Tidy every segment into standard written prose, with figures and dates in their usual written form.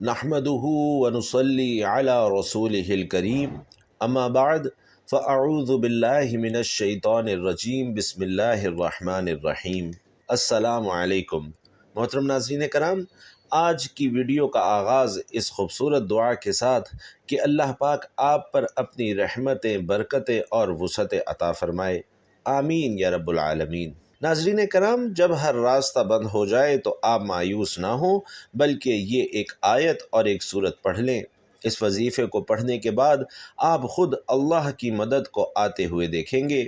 نحمده ونصلي على رسوله الكريم اما بعد فاعوذ باللہ من الشیطان الرجیم بسم اللہ الرحمن الرحیم۔ السلام علیکم محترم ناظرین کرام، آج کی ویڈیو کا آغاز اس خوبصورت دعا کے ساتھ کہ اللہ پاک آپ پر اپنی رحمتیں، برکتیں اور وسعتیں عطا فرمائے، آمین یا رب العالمین۔ ناظرین کرام، جب ہر راستہ بند ہو جائے تو آپ مایوس نہ ہوں، بلکہ یہ ایک آیت اور ایک سورت پڑھ لیں۔ اس وظیفے کو پڑھنے کے بعد آپ خود اللہ کی مدد کو آتے ہوئے دیکھیں گے۔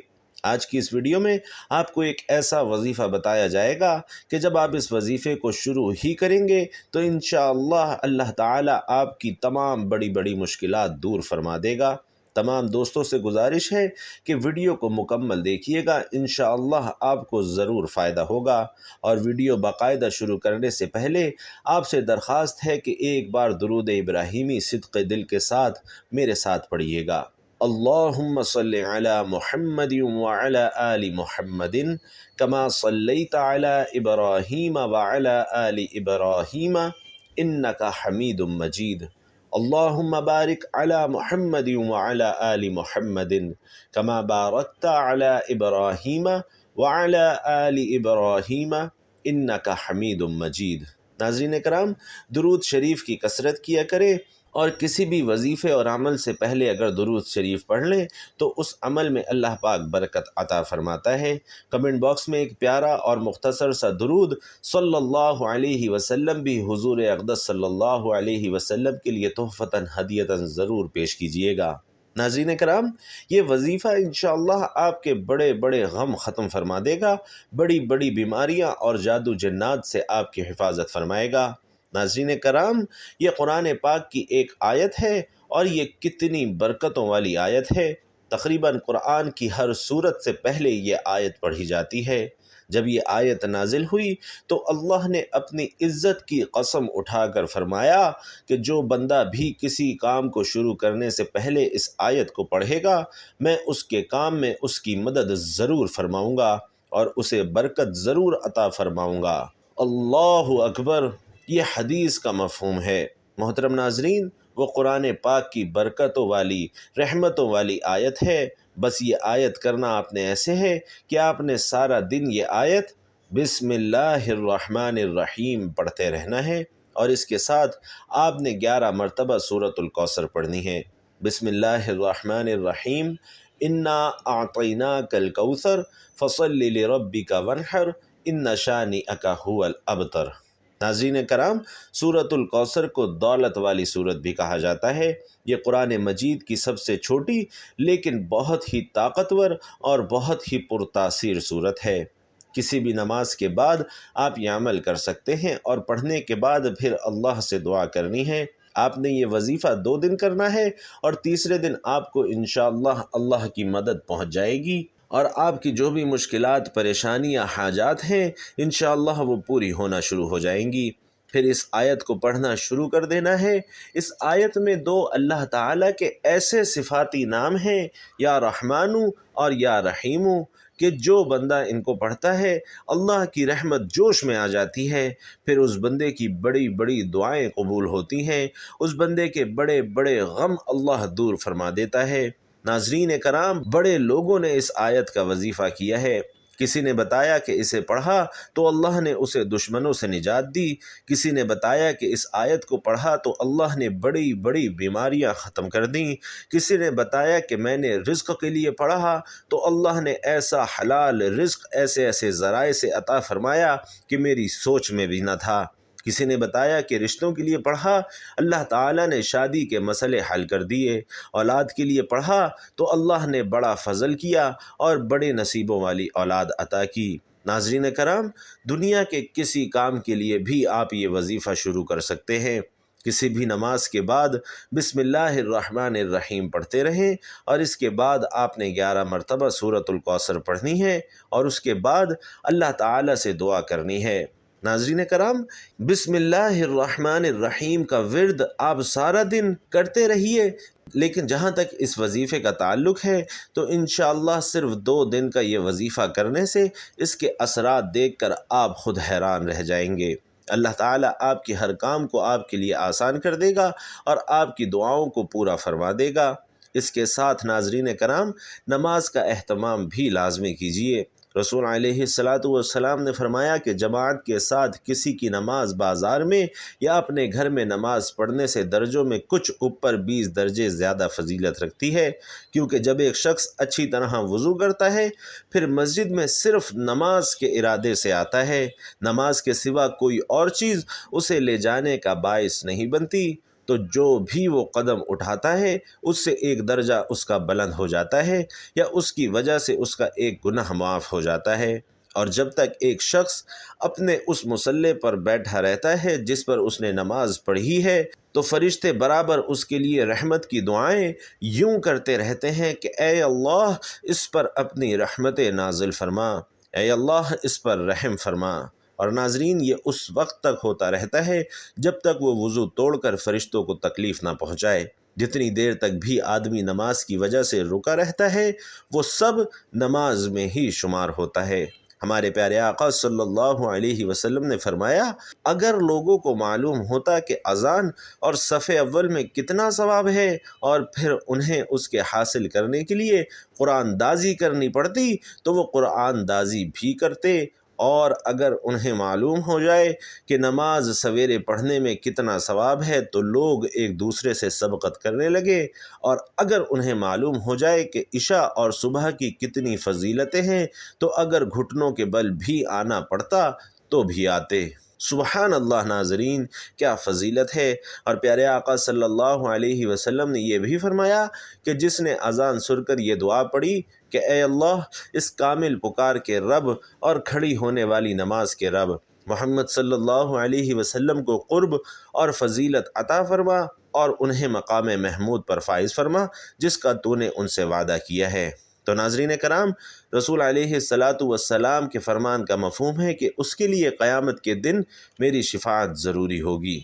آج کی اس ویڈیو میں آپ کو ایک ایسا وظیفہ بتایا جائے گا کہ جب آپ اس وظیفے کو شروع ہی کریں گے تو انشاءاللہ اللہ تعالیٰ آپ کی تمام بڑی بڑی مشکلات دور فرما دے گا۔ تمام دوستوں سے گزارش ہے کہ ویڈیو کو مکمل دیکھیے گا، انشاءاللہ آپ کو ضرور فائدہ ہوگا۔ اور ویڈیو باقاعدہ شروع کرنے سے پہلے آپ سے درخواست ہے کہ ایک بار درود ابراہیمی صدق دل کے ساتھ میرے ساتھ پڑھیے گا۔ اللہم صلی علی محمد وعلی آل محمد کما صلیت علی ابراہیم وعلی آل ابراہیم انک حمید مجید۔ اللہم بارک علی محمد وعلی آل محمد کما بارکت علی ابراہیم وعلی آل ابراہیم انک حمید مجید۔ ناظرین کرام، درود شریف کی کثرت کیا کریں، اور کسی بھی وظیفے اور عمل سے پہلے اگر درود شریف پڑھ لیں تو اس عمل میں اللہ پاک برکت عطا فرماتا ہے۔ کمنٹ باکس میں ایک پیارا اور مختصر سا درود صلی اللہ علیہ وسلم بھی حضور اقدس صلی اللہ علیہ وسلم کے لیے تحفتاً ہدیتاً ضرور پیش کیجیے گا۔ ناظرین کرام، یہ وظیفہ انشاءاللہ آپ کے بڑے بڑے غم ختم فرما دے گا، بڑی بڑی بیماریاں اور جادو جنات سے آپ کی حفاظت فرمائے گا۔ ناظرین کرام، یہ قرآن پاک کی ایک آیت ہے اور یہ کتنی برکتوں والی آیت ہے۔ تقریباً قرآن کی ہر سورت سے پہلے یہ آیت پڑھی جاتی ہے۔ جب یہ آیت نازل ہوئی تو اللہ نے اپنی عزت کی قسم اٹھا کر فرمایا کہ جو بندہ بھی کسی کام کو شروع کرنے سے پہلے اس آیت کو پڑھے گا، میں اس کے کام میں اس کی مدد ضرور فرماؤں گا اور اسے برکت ضرور عطا فرماؤں گا۔ اللہ اکبر! یہ حدیث کا مفہوم ہے۔ محترم ناظرین، وہ قرآن پاک کی برکتوں والی، رحمتوں والی آیت ہے۔ بس یہ آیت کرنا آپ نے ایسے ہے کہ آپ نے سارا دن یہ آیت بسم اللہ الرحمن الرحیم پڑھتے رہنا ہے، اور اس کے ساتھ آپ نے 11 مرتبہ سورۃ الکوثر پڑھنی ہے۔ بسم اللہ الرحمن الرحیم، انا اعطیناک الکوثر فصل لربک وانحر ان شانئک ھو الابتر۔ ناظرین کرام، سورۃ الکوثر کو دولت والی سورت بھی کہا جاتا ہے۔ یہ قرآن مجید کی سب سے چھوٹی لیکن بہت ہی طاقتور اور بہت ہی پرتاثیر سورت ہے۔ کسی بھی نماز کے بعد آپ یہ عمل کر سکتے ہیں، اور پڑھنے کے بعد پھر اللہ سے دعا کرنی ہے۔ آپ نے یہ وظیفہ 2 دن کرنا ہے، اور تیسرے دن آپ کو انشاءاللہ اللہ کی مدد پہنچ جائے گی، اور آپ کی جو بھی مشکلات، پریشانیاں، حاجات ہیں انشاءاللہ وہ پوری ہونا شروع ہو جائیں گی۔ پھر اس آیت کو پڑھنا شروع کر دینا ہے۔ اس آیت میں 2 اللہ تعالیٰ کے ایسے صفاتی نام ہیں، یا رحمانو اور یا رحیمو، کہ جو بندہ ان کو پڑھتا ہے اللہ کی رحمت جوش میں آ جاتی ہے، پھر اس بندے کی بڑی بڑی دعائیں قبول ہوتی ہیں، اس بندے کے بڑے بڑے غم اللہ دور فرما دیتا ہے۔ ناظرین کرام، بڑے لوگوں نے اس آیت کا وظیفہ کیا ہے۔ کسی نے بتایا کہ اسے پڑھا تو اللہ نے اسے دشمنوں سے نجات دی، کسی نے بتایا کہ اس آیت کو پڑھا تو اللہ نے بڑی بڑی بیماریاں ختم کر دیں، کسی نے بتایا کہ میں نے رزق کے لیے پڑھا تو اللہ نے ایسا حلال رزق ایسے ایسے ذرائع سے عطا فرمایا کہ میری سوچ میں بھی نہ تھا، کسی نے بتایا کہ رشتوں کے لیے پڑھا، اللہ تعالیٰ نے شادی کے مسئلے حل کر دیے، اولاد کے لیے پڑھا تو اللہ نے بڑا فضل کیا اور بڑے نصیبوں والی اولاد عطا کی۔ ناظرین کرام، دنیا کے کسی کام کے لیے بھی آپ یہ وظیفہ شروع کر سکتے ہیں۔ کسی بھی نماز کے بعد بسم اللہ الرحمن الرحیم پڑھتے رہیں، اور اس کے بعد آپ نے 11 مرتبہ سورۃ الکوثر پڑھنی ہے، اور اس کے بعد اللہ تعالیٰ سے دعا کرنی ہے۔ ناظرین کرام، بسم اللہ الرحمن الرحیم کا ورد آپ سارا دن کرتے رہیے، لیکن جہاں تک اس وظیفے کا تعلق ہے تو انشاءاللہ صرف 2 دن کا یہ وظیفہ کرنے سے اس کے اثرات دیکھ کر آپ خود حیران رہ جائیں گے۔ اللہ تعالیٰ آپ کے ہر کام کو آپ کے لیے آسان کر دے گا اور آپ کی دعاؤں کو پورا فرما دے گا۔ اس کے ساتھ ناظرین کرام، نماز کا اہتمام بھی لازمی کیجیے۔ رسول علیہ الصلاۃ والسلام نے فرمایا کہ جماعت کے ساتھ کسی کی نماز بازار میں یا اپنے گھر میں نماز پڑھنے سے درجوں میں کچھ اوپر 20 درجے زیادہ فضیلت رکھتی ہے، کیونکہ جب ایک شخص اچھی طرح وضو کرتا ہے پھر مسجد میں صرف نماز کے ارادے سے آتا ہے، نماز کے سوا کوئی اور چیز اسے لے جانے کا باعث نہیں بنتی، تو جو بھی وہ قدم اٹھاتا ہے اس سے ایک درجہ اس کا بلند ہو جاتا ہے یا اس کی وجہ سے اس کا ایک گناہ معاف ہو جاتا ہے۔ اور جب تک ایک شخص اپنے اس مصلی پر بیٹھا رہتا ہے جس پر اس نے نماز پڑھی ہے تو فرشتے برابر اس کے لیے رحمت کی دعائیں یوں کرتے رہتے ہیں کہ اے اللہ اس پر اپنی رحمت نازل فرما، اے اللہ اس پر رحم فرما۔ اور ناظرین، یہ اس وقت تک ہوتا رہتا ہے جب تک وہ وضو توڑ کر فرشتوں کو تکلیف نہ پہنچائے۔ جتنی دیر تک بھی آدمی نماز کی وجہ سے رکا رہتا ہے وہ سب نماز میں ہی شمار ہوتا ہے۔ ہمارے پیارے آقا صلی اللہ علیہ وسلم نے فرمایا، اگر لوگوں کو معلوم ہوتا کہ اذان اور صف اول میں کتنا ثواب ہے اور پھر انہیں اس کے حاصل کرنے کے لیے قرآن دازی کرنی پڑتی تو وہ قرآن دازی بھی کرتے، اور اگر انہیں معلوم ہو جائے کہ نماز سویرے پڑھنے میں کتنا ثواب ہے تو لوگ ایک دوسرے سے سبقت کرنے لگے، اور اگر انہیں معلوم ہو جائے کہ عشاء اور صبح کی کتنی فضیلتیں ہیں تو اگر گھٹنوں کے بل بھی آنا پڑتا تو بھی آتے۔ سبحان اللہ ناظرین، کیا فضیلت ہے۔ اور پیارے آقا صلی اللہ علیہ وسلم نے یہ بھی فرمایا کہ جس نے اذان سن کر یہ دعا پڑھی کہ اے اللہ اس کامل پکار کے رب اور کھڑی ہونے والی نماز کے رب، محمد صلی اللہ علیہ وسلم کو قرب اور فضیلت عطا فرما اور انہیں مقام محمود پر فائز فرما جس کا تو نے ان سے وعدہ کیا ہے۔ تو ناظرین کرام، رسول علیہ الصلاۃ والسلام کے فرمان کا مفہوم ہے کہ اس کے لیے قیامت کے دن میری شفاعت ضروری ہوگی۔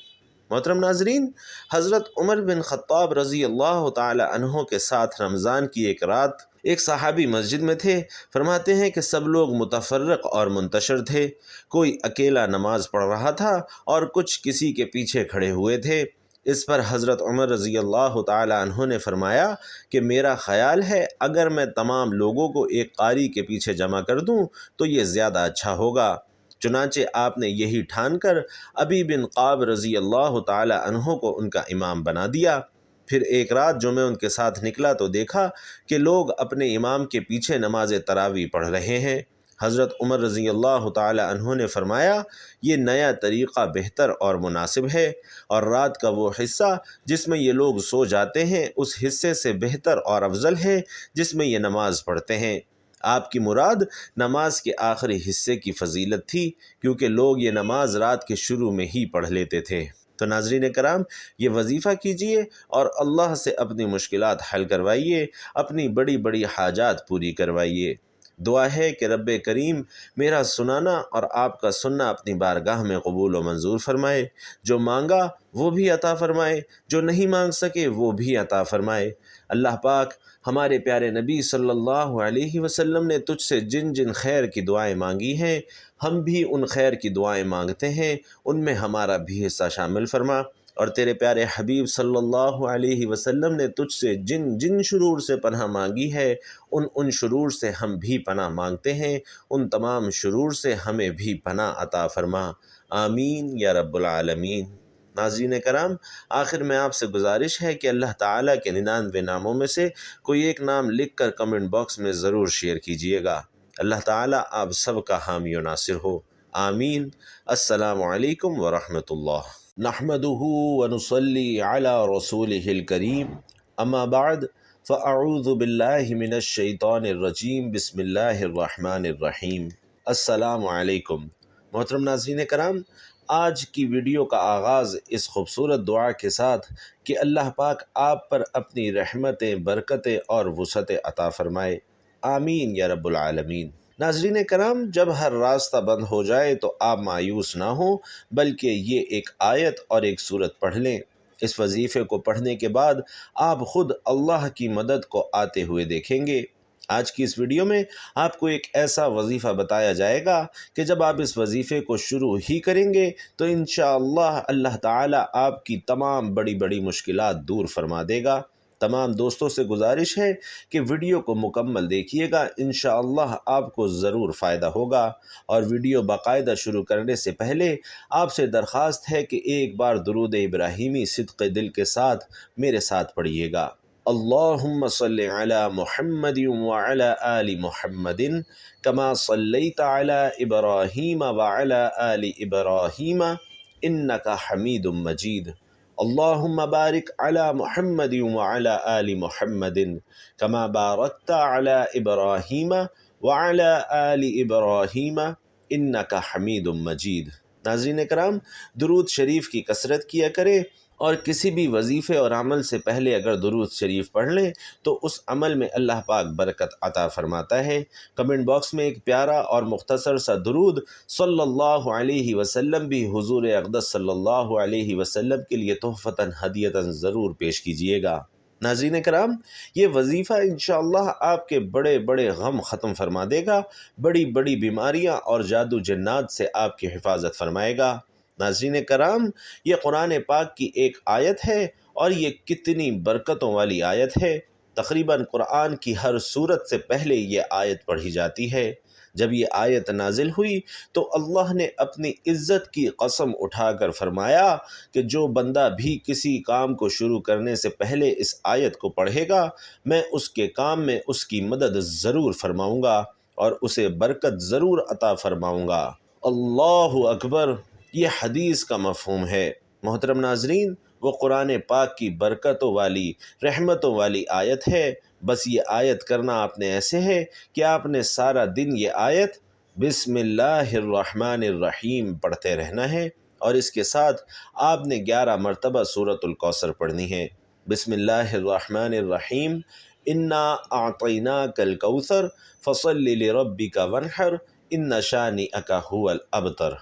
محترم ناظرین، حضرت عمر بن خطاب رضی اللہ تعالی عنہ کے ساتھ رمضان کی ایک رات ایک صحابی مسجد میں تھے۔ فرماتے ہیں کہ سب لوگ متفرق اور منتشر تھے، کوئی اکیلا نماز پڑھ رہا تھا اور کچھ کسی کے پیچھے کھڑے ہوئے تھے۔ اس پر حضرت عمر رضی اللہ تعالی عنہ نے فرمایا کہ میرا خیال ہے اگر میں تمام لوگوں کو ایک قاری کے پیچھے جمع کر دوں تو یہ زیادہ اچھا ہوگا۔ چنانچہ آپ نے یہی ٹھان کر ابی بن قاب رضی اللہ تعالی عنہ کو ان کا امام بنا دیا۔ پھر ایک رات جو میں ان کے ساتھ نکلا تو دیکھا کہ لوگ اپنے امام کے پیچھے نماز تراویح پڑھ رہے ہیں۔ حضرت عمر رضی اللہ تعالی عنہ نے فرمایا، یہ نیا طریقہ بہتر اور مناسب ہے، اور رات کا وہ حصہ جس میں یہ لوگ سو جاتے ہیں اس حصے سے بہتر اور افضل ہے جس میں یہ نماز پڑھتے ہیں۔ آپ کی مراد نماز کے آخری حصے کی فضیلت تھی، کیونکہ لوگ یہ نماز رات کے شروع میں ہی پڑھ لیتے تھے۔ تو ناظرین کرام، یہ وظیفہ کیجئے اور اللہ سے اپنی مشکلات حل کروائیے، اپنی بڑی بڑی حاجات پوری کروائیے۔ دعا ہے کہ رب کریم میرا سنانا اور آپ کا سننا اپنی بارگاہ میں قبول و منظور فرمائے، جو مانگا وہ بھی عطا فرمائے، جو نہیں مانگ سکے وہ بھی عطا فرمائے۔ اللہ پاک ہمارے پیارے نبی صلی اللہ علیہ وسلم نے تجھ سے جن جن خیر کی دعائیں مانگی ہیں ہم بھی ان خیر کی دعائیں مانگتے ہیں، ان میں ہمارا بھی حصہ شامل فرما۔ اور تیرے پیارے حبیب صلی اللہ علیہ وسلم نے تجھ سے جن جن شرور سے پناہ مانگی ہے ان شرور سے ہم بھی پناہ مانگتے ہیں، ان تمام شرور سے ہمیں بھی پناہ عطا فرما، آمین یا رب العالمین۔ ناظرین کرام، آخر میں آپ سے گزارش ہے کہ اللہ تعالیٰ کے 99 ناموں میں سے کوئی ایک نام لکھ کر کمنٹ باکس میں ضرور شیئر کیجیے گا۔ اللہ تعالیٰ آپ سب کا حامی و ناصر ہو، آمین۔ السلام علیکم ورحمۃ اللہ۔ نحمده ونصلي على رسوله الكريم، اما بعد فاعوذ باللہ من الشیطان الرجیم، بسم اللہ الرحمن الرحیم۔ السلام علیکم۔ محترم ناظرین کرام، آج کی ویڈیو کا آغاز اس خوبصورت دعا کے ساتھ کہ اللہ پاک آپ پر اپنی رحمتیں، برکتیں اور وسعتیں عطا فرمائے، آمین یا رب العالمین۔ ناظرین کرام، جب ہر راستہ بند ہو جائے تو آپ مایوس نہ ہوں، بلکہ یہ ایک آیت اور ایک سورت پڑھ لیں۔ اس وظیفے کو پڑھنے کے بعد آپ خود اللہ کی مدد کو آتے ہوئے دیکھیں گے۔ آج کی اس ویڈیو میں آپ کو ایک ایسا وظیفہ بتایا جائے گا کہ جب آپ اس وظیفے کو شروع ہی کریں گے تو انشاءاللہ اللہ تعالیٰ آپ کی تمام بڑی بڑی مشکلات دور فرما دے گا۔ تمام دوستوں سے گزارش ہے کہ ویڈیو کو مکمل دیکھیے گا، انشاءاللہ آپ کو ضرور فائدہ ہوگا۔ اور ویڈیو باقاعدہ شروع کرنے سے پہلے آپ سے درخواست ہے کہ ایک بار درود ابراہیمی صدق دل کے ساتھ میرے ساتھ پڑھیے گا۔ اللہم صلی علی محمد وعلی آل محمد کما صلیت علی ابراہیم وعلی آل ابراہیم انک حمید مجید۔ اللہم بارک علی محمد وعلی آل محمد کما بارکت علی ابراہیم وعلی آل ابراہیم انک حمید مجید۔ ناظرین کرام، درود شریف کی کثرت کیا کریں، اور کسی بھی وظیفے اور عمل سے پہلے اگر درود شریف پڑھ لیں تو اس عمل میں اللہ پاک برکت عطا فرماتا ہے۔ کمنٹ باکس میں ایک پیارا اور مختصر سا درود صلی اللہ علیہ وسلم بھی حضور اقدس صلی اللہ علیہ وسلم کے لیے تحفتاً ہدیتاً ضرور پیش کیجیے گا۔ ناظرین کرام، یہ وظیفہ انشاءاللہ آپ کے بڑے بڑے غم ختم فرما دے گا، بڑی بڑی بیماریاں اور جادو جنات سے آپ کی حفاظت فرمائے گا۔ ناظرین کرام، یہ قرآن پاک کی ایک آیت ہے اور یہ کتنی برکتوں والی آیت ہے۔ تقریباً قرآن کی ہر سورت سے پہلے یہ آیت پڑھی جاتی ہے۔ جب یہ آیت نازل ہوئی تو اللہ نے اپنی عزت کی قسم اٹھا کر فرمایا کہ جو بندہ بھی کسی کام کو شروع کرنے سے پہلے اس آیت کو پڑھے گا، میں اس کے کام میں اس کی مدد ضرور فرماؤں گا اور اسے برکت ضرور عطا فرماؤں گا۔ اللہ اکبر! یہ حدیث کا مفہوم ہے۔ محترم ناظرین، وہ قرآن پاک کی برکتوں والی، رحمتوں والی آیت ہے۔ بس یہ آیت کرنا آپ نے ایسے ہے کہ آپ نے سارا دن یہ آیت بسم اللہ الرحمن الرحیم پڑھتے رہنا ہے، اور اس کے ساتھ آپ نے 11 مرتبہ سورۃ الکوثر پڑھنی ہے۔ بسم اللہ الرحمن الرحیم، انا اعطیناک الکوثر فصل لربک وانحر ان شانئک ھو الابتر۔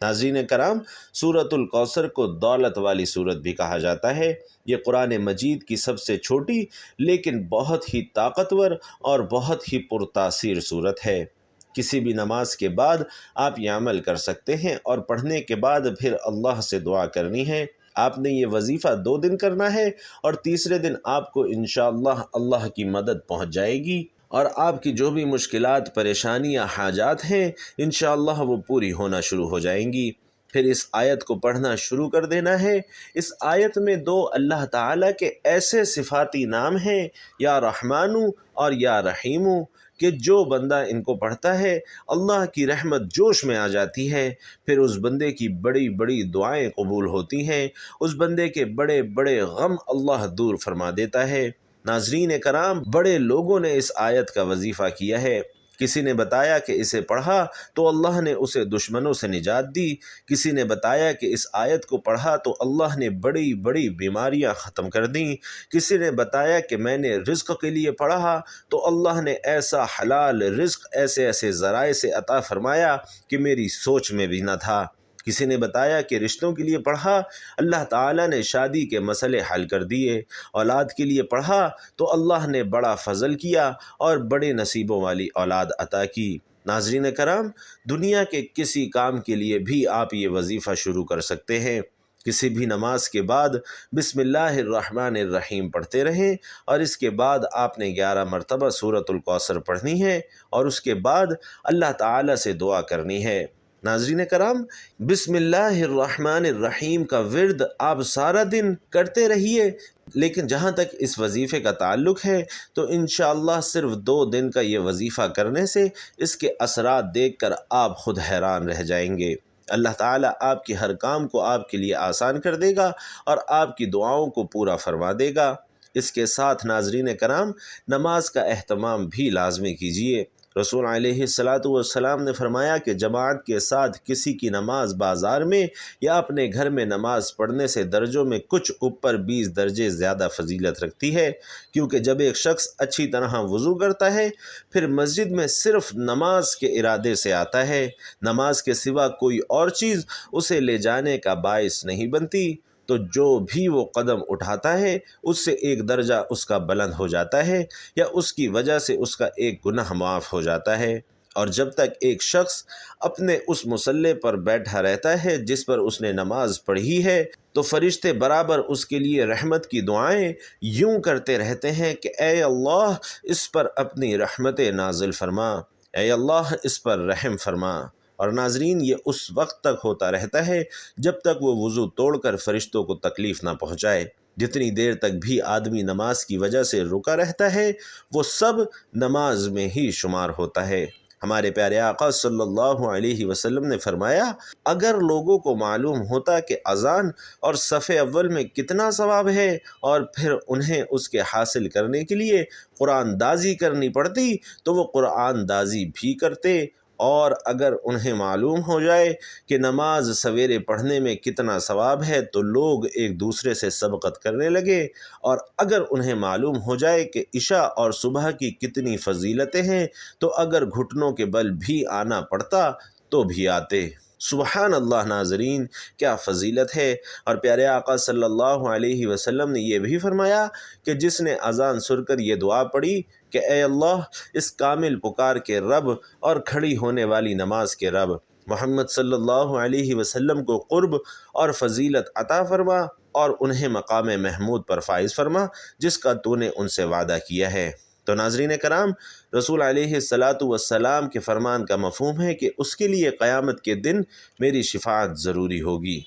ناظرین کرام، سورۃ الکوثر کو دولت والی سورت بھی کہا جاتا ہے۔ یہ قرآن مجید کی سب سے چھوٹی لیکن بہت ہی طاقتور اور بہت ہی پرتاثیر سورت ہے۔ کسی بھی نماز کے بعد آپ یہ عمل کر سکتے ہیں، اور پڑھنے کے بعد پھر اللہ سے دعا کرنی ہے۔ آپ نے یہ وظیفہ 2 دن کرنا ہے، اور تیسرے دن آپ کو انشاءاللہ اللہ کی مدد پہنچ جائے گی، اور آپ کی جو بھی مشکلات، پریشانیاں، حاجات ہیں انشاءاللہ وہ پوری ہونا شروع ہو جائیں گی۔ پھر اس آیت کو پڑھنا شروع کر دینا ہے۔ اس آیت میں 2 اللہ تعالیٰ کے ایسے صفاتی نام ہیں، یا رحمانو اور یا رحیمو، کہ جو بندہ ان کو پڑھتا ہے اللہ کی رحمت جوش میں آ جاتی ہے، پھر اس بندے کی بڑی بڑی دعائیں قبول ہوتی ہیں، اس بندے کے بڑے بڑے غم اللہ دور فرما دیتا ہے۔ ناظرین کرام، بڑے لوگوں نے اس آیت کا وظیفہ کیا ہے۔ کسی نے بتایا کہ اسے پڑھا تو اللہ نے اسے دشمنوں سے نجات دی، کسی نے بتایا کہ اس آیت کو پڑھا تو اللہ نے بڑی بڑی بیماریاں ختم کر دیں، کسی نے بتایا کہ میں نے رزق کے لیے پڑھا تو اللہ نے ایسا حلال رزق ایسے ایسے ذرائع سے عطا فرمایا کہ میری سوچ میں بھی نہ تھا، کسی نے بتایا کہ رشتوں کے لیے پڑھا، اللہ تعالیٰ نے شادی کے مسئلے حل کر دیے، اولاد کے لیے پڑھا تو اللہ نے بڑا فضل کیا اور بڑے نصیبوں والی اولاد عطا کی۔ ناظرین کرام، دنیا کے کسی کام کے لیے بھی آپ یہ وظیفہ شروع کر سکتے ہیں۔ کسی بھی نماز کے بعد بسم اللہ الرحمن الرحیم پڑھتے رہیں، اور اس کے بعد آپ نے 11 مرتبہ سورۃ الکوثر پڑھنی ہے، اور اس کے بعد اللہ تعالیٰ سے دعا کرنی ہے۔ ناظرین کرام، بسم اللہ الرحمن الرحیم کا ورد آپ سارا دن کرتے رہیے، لیکن جہاں تک اس وظیفے کا تعلق ہے تو انشاءاللہ صرف 2 دن کا یہ وظیفہ کرنے سے اس کے اثرات دیکھ کر آپ خود حیران رہ جائیں گے۔ اللہ تعالیٰ آپ کے ہر کام کو آپ کے لیے آسان کر دے گا اور آپ کی دعاؤں کو پورا فرما دے گا۔ اس کے ساتھ ناظرین کرام، نماز کا اہتمام بھی لازمی کیجیے۔ رسول علیہ السلام نے فرمایا کہ جماعت کے ساتھ کسی کی نماز بازار میں یا اپنے گھر میں نماز پڑھنے سے درجوں میں کچھ اوپر 20 درجے زیادہ فضیلت رکھتی ہے، کیونکہ جب ایک شخص اچھی طرح وضو کرتا ہے پھر مسجد میں صرف نماز کے ارادے سے آتا ہے، نماز کے سوا کوئی اور چیز اسے لے جانے کا باعث نہیں بنتی، تو جو بھی وہ قدم اٹھاتا ہے اس سے ایک درجہ اس کا بلند ہو جاتا ہے یا اس کی وجہ سے اس کا ایک گناہ معاف ہو جاتا ہے۔ اور جب تک ایک شخص اپنے اس مصلی پر بیٹھا رہتا ہے جس پر اس نے نماز پڑھی ہے تو فرشتے برابر اس کے لیے رحمت کی دعائیں یوں کرتے رہتے ہیں کہ اے اللہ اس پر اپنی رحمت نازل فرما، اے اللہ اس پر رحم فرما۔ اور ناظرین، یہ اس وقت تک ہوتا رہتا ہے جب تک وہ وضو توڑ کر فرشتوں کو تکلیف نہ پہنچائے۔ جتنی دیر تک بھی آدمی نماز کی وجہ سے رکا رہتا ہے وہ سب نماز میں ہی شمار ہوتا ہے۔ ہمارے پیارے آقا صلی اللہ علیہ وسلم نے فرمایا، اگر لوگوں کو معلوم ہوتا کہ اذان اور صف اول میں کتنا ثواب ہے اور پھر انہیں اس کے حاصل کرنے کے لیے قرآن دازی کرنی پڑتی تو وہ قرآن دازی بھی کرتے، اور اگر انہیں معلوم ہو جائے کہ نماز سویرے پڑھنے میں کتنا ثواب ہے تو لوگ ایک دوسرے سے سبقت کرنے لگے، اور اگر انہیں معلوم ہو جائے کہ عشاء اور صبح کی کتنی فضیلتیں ہیں تو اگر گھٹنوں کے بل بھی آنا پڑتا تو بھی آتے۔ سبحان اللہ ناظرین، کیا فضیلت ہے۔ اور پیارے آقا صلی اللہ علیہ وسلم نے یہ بھی فرمایا کہ جس نے اذان سن کر یہ دعا پڑھی کہ اے اللہ اس کامل پکار کے رب اور کھڑی ہونے والی نماز کے رب، محمد صلی اللہ علیہ وسلم کو قرب اور فضیلت عطا فرما اور انہیں مقام محمود پر فائز فرما جس کا تو نے ان سے وعدہ کیا ہے۔ تو ناظرین کرام، رسول علیہ السلام کے فرمان کا مفہوم ہے کہ اس کے لیے قیامت کے دن میری شفاعت ضروری ہوگی۔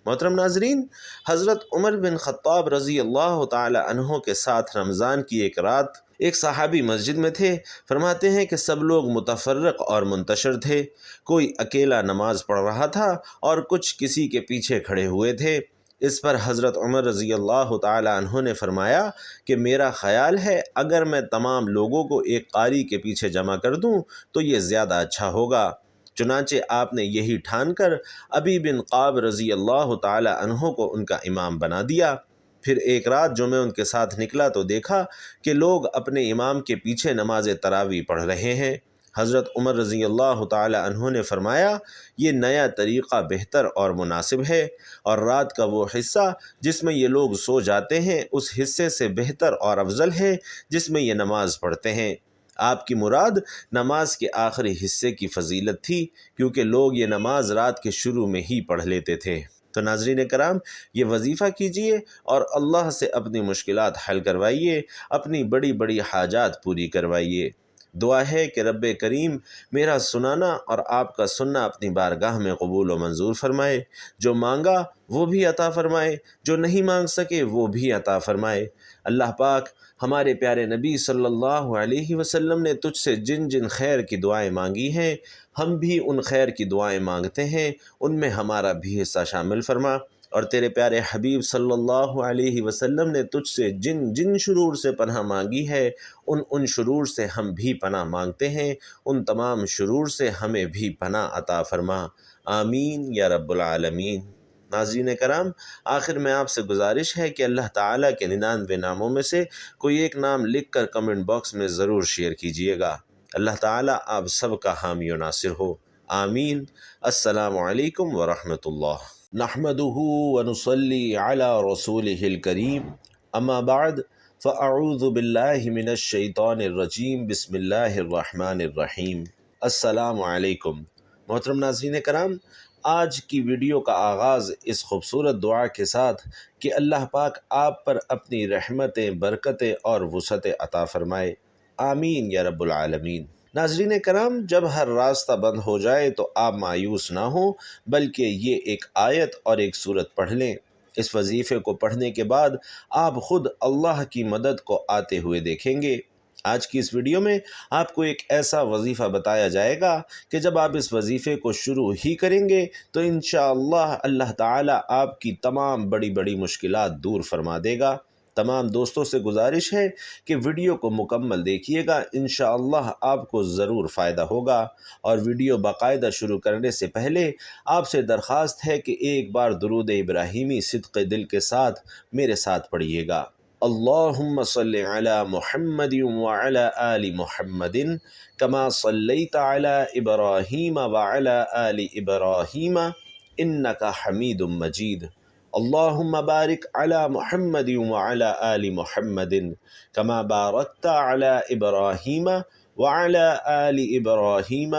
محترم ناظرین، حضرت عمر بن خطاب رضی اللہ تعالی عنہ کے ساتھ رمضان کی ایک رات ایک صحابی مسجد میں تھے۔ فرماتے ہیں کہ سب لوگ متفرق اور منتشر تھے، کوئی اکیلا نماز پڑھ رہا تھا اور کچھ کسی کے پیچھے کھڑے ہوئے تھے۔ اس پر حضرت عمر رضی اللہ تعالی عنہ نے فرمایا کہ میرا خیال ہے اگر میں تمام لوگوں کو ایک قاری کے پیچھے جمع کر دوں تو یہ زیادہ اچھا ہوگا۔ چنانچہ آپ نے یہی ٹھان کر ابی بن قاب رضی اللہ تعالی عنہ کو ان کا امام بنا دیا۔ پھر ایک رات جو میں ان کے ساتھ نکلا تو دیکھا کہ لوگ اپنے امام کے پیچھے نماز تراویح پڑھ رہے ہیں۔ حضرت عمر رضی اللہ تعالی عنہ نے فرمایا، یہ نیا طریقہ بہتر اور مناسب ہے، اور رات کا وہ حصہ جس میں یہ لوگ سو جاتے ہیں اس حصے سے بہتر اور افضل ہے جس میں یہ نماز پڑھتے ہیں۔ آپ کی مراد نماز کے آخری حصے کی فضیلت تھی، کیونکہ لوگ یہ نماز رات کے شروع میں ہی پڑھ لیتے تھے۔ تو ناظرین کرام، یہ وظیفہ کیجئے اور اللہ سے اپنی مشکلات حل کروائیے، اپنی بڑی بڑی حاجات پوری کروائیے۔ دعا ہے کہ رب کریم میرا سنانا اور آپ کا سننا اپنی بارگاہ میں قبول و منظور فرمائے، جو مانگا وہ بھی عطا فرمائے، جو نہیں مانگ سکے وہ بھی عطا فرمائے۔ اللہ پاک ہمارے پیارے نبی صلی اللہ علیہ وسلم نے تجھ سے جن جن خیر کی دعائیں مانگی ہیں ہم بھی ان خیر کی دعائیں مانگتے ہیں، ان میں ہمارا بھی حصہ شامل فرما۔ اور تیرے پیارے حبیب صلی اللہ علیہ وسلم نے تجھ سے جن جن شرور سے پناہ مانگی ہے ان شرور سے ہم بھی پناہ مانگتے ہیں، ان تمام شرور سے ہمیں بھی پناہ عطا فرما، آمین یا رب العالمین۔ ناظرین کرام، آخر میں آپ سے گزارش ہے کہ اللہ تعالیٰ کے 99 ناموں میں سے کوئی ایک نام لکھ کر کمنٹ باکس میں ضرور شیئر کیجیے گا۔ اللہ تعالیٰ آپ سب کا حامی و ناصر ہو، آمین۔ السلام علیکم ورحمۃ اللہ۔ نحمده ونصلي على رسوله الكريم، اما بعد فاعوذ باللہ من الشیطان الرجیم، بسم اللہ الرحمن الرحیم۔ السلام علیکم۔ محترم ناظرین کرام، آج کی ویڈیو کا آغاز اس خوبصورت دعا کے ساتھ کہ اللہ پاک آپ پر اپنی رحمتیں، برکتیں اور وسعتیں عطا فرمائے، آمین یا رب العالمین۔ ناظرین کرام، جب ہر راستہ بند ہو جائے تو آپ مایوس نہ ہوں، بلکہ یہ ایک آیت اور ایک سورت پڑھ لیں۔ اس وظیفے کو پڑھنے کے بعد آپ خود اللہ کی مدد کو آتے ہوئے دیکھیں گے۔ آج کی اس ویڈیو میں آپ کو ایک ایسا وظیفہ بتایا جائے گا کہ جب آپ اس وظیفے کو شروع ہی کریں گے تو انشاءاللہ اللہ تعالیٰ آپ کی تمام بڑی بڑی مشکلات دور فرما دے گا۔ تمام دوستوں سے گزارش ہے کہ ویڈیو کو مکمل دیکھیے گا، انشاءاللہ آپ کو ضرور فائدہ ہوگا۔ اور ویڈیو باقاعدہ شروع کرنے سے پہلے آپ سے درخواست ہے کہ ایک بار درود ابراہیمی صدق دل کے ساتھ میرے ساتھ پڑھیے گا۔ اللہم صلی علی محمد وعلی آل محمد کما صلیت علی ابراہیم وعلی آل ابراہیم انک حمید مجید۔ اللہم بارک علی محمد وعلی آل محمد کما بارکت علی ابراہیم وعلی آل ابراہیم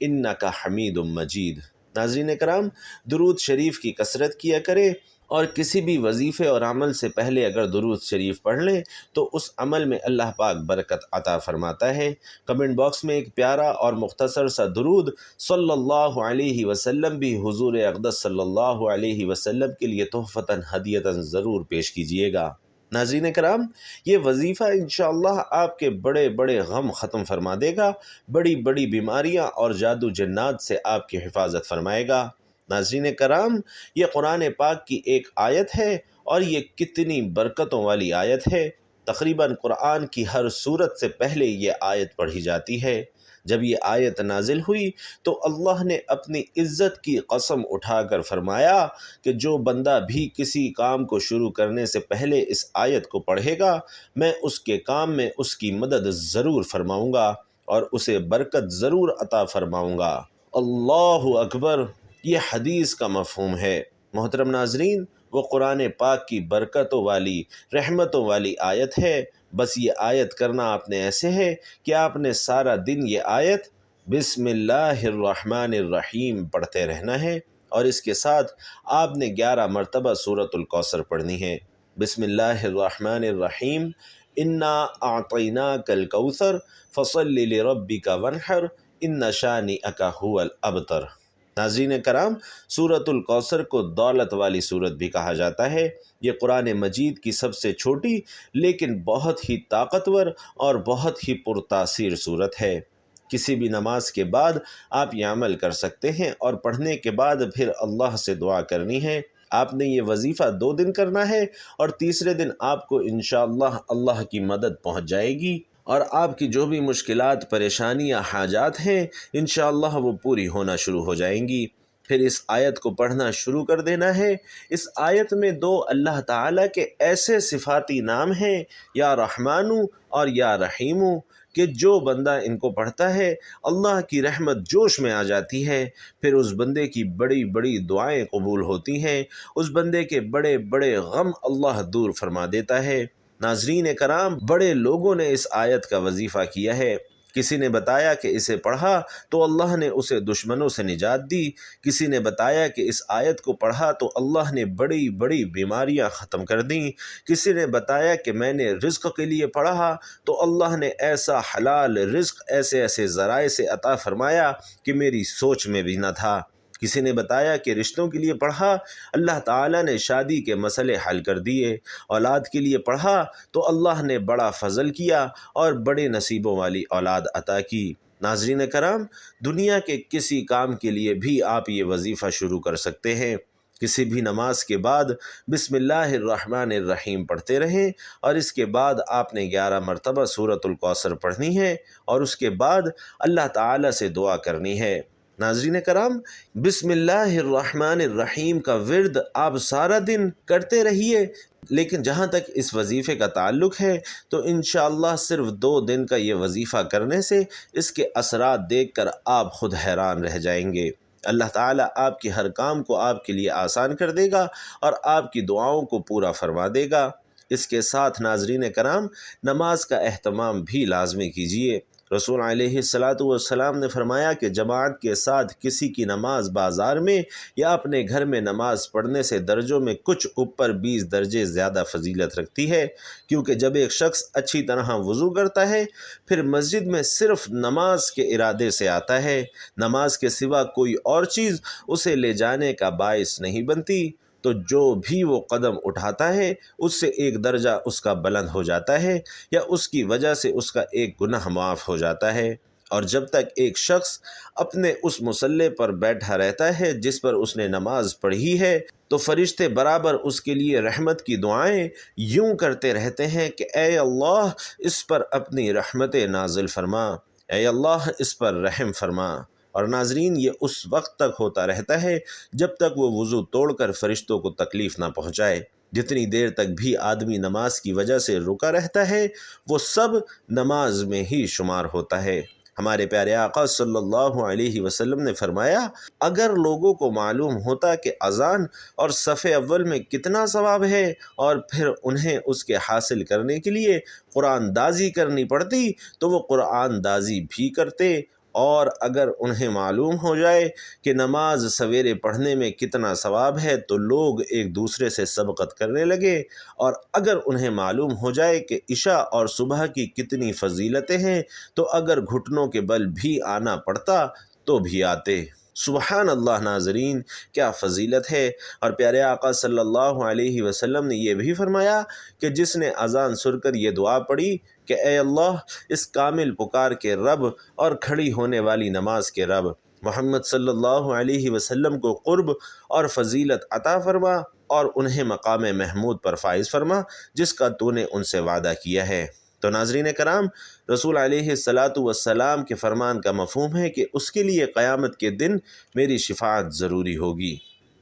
انک حمید مجید۔ ناظرین کرام، درود شریف کی کثرت کیا کریں، اور کسی بھی وظیفے اور عمل سے پہلے اگر درود شریف پڑھ لیں تو اس عمل میں اللہ پاک برکت عطا فرماتا ہے۔ کمنٹ باکس میں ایک پیارا اور مختصر سا درود صلی اللہ علیہ وسلم بھی حضور اقدس صلی اللہ علیہ وسلم کے لیے تحفتاً ہدیتاً ضرور پیش کیجیے گا۔ ناظرین کرام، یہ وظیفہ انشاءاللہ آپ کے بڑے بڑے غم ختم فرما دے گا، بڑی بڑی بیماریاں اور جادو جنات سے آپ کی حفاظت فرمائے گا۔ ناظرین کرام، یہ قرآن پاک کی ایک آیت ہے، اور یہ کتنی برکتوں والی آیت ہے۔ تقریباً قرآن کی ہر سورت سے پہلے یہ آیت پڑھی جاتی ہے۔ جب یہ آیت نازل ہوئی تو اللہ نے اپنی عزت کی قسم اٹھا کر فرمایا کہ جو بندہ بھی کسی کام کو شروع کرنے سے پہلے اس آیت کو پڑھے گا، میں اس کے کام میں اس کی مدد ضرور فرماؤں گا اور اسے برکت ضرور عطا فرماؤں گا۔ اللہ اکبر! یہ حدیث کا مفہوم ہے۔ محترم ناظرین، وہ قرآن پاک کی برکتوں والی، رحمتوں والی آیت ہے۔ بس یہ آیت کرنا آپ نے ایسے ہے کہ آپ نے سارا دن یہ آیت بسم اللہ الرحمن الرحیم پڑھتے رہنا ہے، اور اس کے ساتھ آپ نے 11 مرتبہ سورۃ الکوثر پڑھنی ہے۔ بسم اللہ الرحمن الرحیم، انا اعطیناک الکوثر فصل لربک وانحر ان شانئک ھو الابتر۔ ناظرین کرام، سورۃ الکوثر کو دولت والی سورت بھی کہا جاتا ہے۔ یہ قرآن مجید کی سب سے چھوٹی لیکن بہت ہی طاقتور اور بہت ہی پرتاثیر سورت ہے۔ کسی بھی نماز کے بعد آپ یہ عمل کر سکتے ہیں، اور پڑھنے کے بعد پھر اللہ سے دعا کرنی ہے۔ آپ نے یہ وظیفہ 2 دن کرنا ہے، اور تیسرے دن آپ کو انشاءاللہ اللہ کی مدد پہنچ جائے گی، اور آپ کی جو بھی مشکلات، پریشانیاں، حاجات ہیں انشاءاللہ وہ پوری ہونا شروع ہو جائیں گی۔ پھر اس آیت کو پڑھنا شروع کر دینا ہے۔ اس آیت میں 2 اللہ تعالیٰ کے ایسے صفاتی نام ہیں، یا رحمانو اور یا رحیمو، کہ جو بندہ ان کو پڑھتا ہے اللہ کی رحمت جوش میں آ جاتی ہے، پھر اس بندے کی بڑی بڑی دعائیں قبول ہوتی ہیں، اس بندے کے بڑے بڑے غم اللہ دور فرما دیتا ہے۔ ناظرین کرام، بڑے لوگوں نے اس آیت کا وظیفہ کیا ہے۔ کسی نے بتایا کہ اسے پڑھا تو اللہ نے اسے دشمنوں سے نجات دی، کسی نے بتایا کہ اس آیت کو پڑھا تو اللہ نے بڑی بڑی بیماریاں ختم کر دیں، کسی نے بتایا کہ میں نے رزق کے لیے پڑھا تو اللہ نے ایسا حلال رزق ایسے ایسے ذرائع سے عطا فرمایا کہ میری سوچ میں بھی نہ تھا، کسی نے بتایا کہ رشتوں کے لیے پڑھا، اللہ تعالیٰ نے شادی کے مسئلے حل کر دیے، اولاد کے لیے پڑھا تو اللہ نے بڑا فضل کیا اور بڑے نصیبوں والی اولاد عطا کی۔ ناظرین کرام، دنیا کے کسی کام کے لیے بھی آپ یہ وظیفہ شروع کر سکتے ہیں۔ کسی بھی نماز کے بعد بسم اللہ الرحمن الرحیم پڑھتے رہیں، اور اس کے بعد آپ نے 11 مرتبہ سورۃ الکوثر پڑھنی ہے، اور اس کے بعد اللہ تعالیٰ سے دعا کرنی ہے۔ ناظرین کرام، بسم اللہ الرحمن الرحیم کا ورد آپ سارا دن کرتے رہیے، لیکن جہاں تک اس وظیفے کا تعلق ہے تو انشاءاللہ صرف 2 دن کا یہ وظیفہ کرنے سے اس کے اثرات دیکھ کر آپ خود حیران رہ جائیں گے۔ اللہ تعالیٰ آپ کے ہر کام کو آپ کے لیے آسان کر دے گا، اور آپ کی دعاؤں کو پورا فرما دے گا۔ اس کے ساتھ ناظرین کرام، نماز کا اہتمام بھی لازمی کیجیے۔ رسول علیہ السلام نے فرمایا کہ جماعت کے ساتھ کسی کی نماز بازار میں یا اپنے گھر میں نماز پڑھنے سے درجوں میں کچھ اوپر 20 درجے زیادہ فضیلت رکھتی ہے، کیونکہ جب ایک شخص اچھی طرح وضو کرتا ہے، پھر مسجد میں صرف نماز کے ارادے سے آتا ہے، نماز کے سوا کوئی اور چیز اسے لے جانے کا باعث نہیں بنتی، تو جو بھی وہ قدم اٹھاتا ہے اس سے 1 درجہ اس کا بلند ہو جاتا ہے، یا اس کی وجہ سے اس کا 1 گناہ معاف ہو جاتا ہے۔ اور جب تک ایک شخص اپنے اس مصلی پر بیٹھا رہتا ہے جس پر اس نے نماز پڑھی ہے، تو فرشتے برابر اس کے لیے رحمت کی دعائیں یوں کرتے رہتے ہیں کہ اے اللہ اس پر اپنی رحمت نازل فرما، اے اللہ اس پر رحم فرما۔ اور ناظرین، یہ اس وقت تک ہوتا رہتا ہے جب تک وہ وضو توڑ کر فرشتوں کو تکلیف نہ پہنچائے۔ جتنی دیر تک بھی آدمی نماز کی وجہ سے رکا رہتا ہے وہ سب نماز میں ہی شمار ہوتا ہے۔ ہمارے پیارے آقا صلی اللہ علیہ وسلم نے فرمایا، اگر لوگوں کو معلوم ہوتا کہ اذان اور صف اول میں کتنا ثواب ہے اور پھر انہیں اس کے حاصل کرنے کے لیے قرآن دازی کرنی پڑتی تو وہ قرآن دازی بھی کرتے، اور اگر انہیں معلوم ہو جائے کہ نماز سویرے پڑھنے میں کتنا ثواب ہے تو لوگ ایک دوسرے سے سبقت کرنے لگے، اور اگر انہیں معلوم ہو جائے کہ عشاء اور صبح کی کتنی فضیلتیں ہیں تو اگر گھٹنوں کے بل بھی آنا پڑتا تو بھی آتے۔ سبحان اللہ ناظرین، کیا فضیلت ہے۔ اور پیارے آقا صلی اللہ علیہ وسلم نے یہ بھی فرمایا کہ جس نے اذان سن کر یہ دعا پڑھی کہ اے اللہ، اس کامل پکار کے رب اور کھڑی ہونے والی نماز کے رب، محمد صلی اللہ علیہ وسلم کو قرب اور فضیلت عطا فرما اور انہیں مقام محمود پر فائز فرما جس کا تو نے ان سے وعدہ کیا ہے۔ تو ناظرین کرام، رسول علیہ السلام کے فرمان کا مفہوم ہے کہ اس کے لیے قیامت کے دن میری شفاعت ضروری ہوگی۔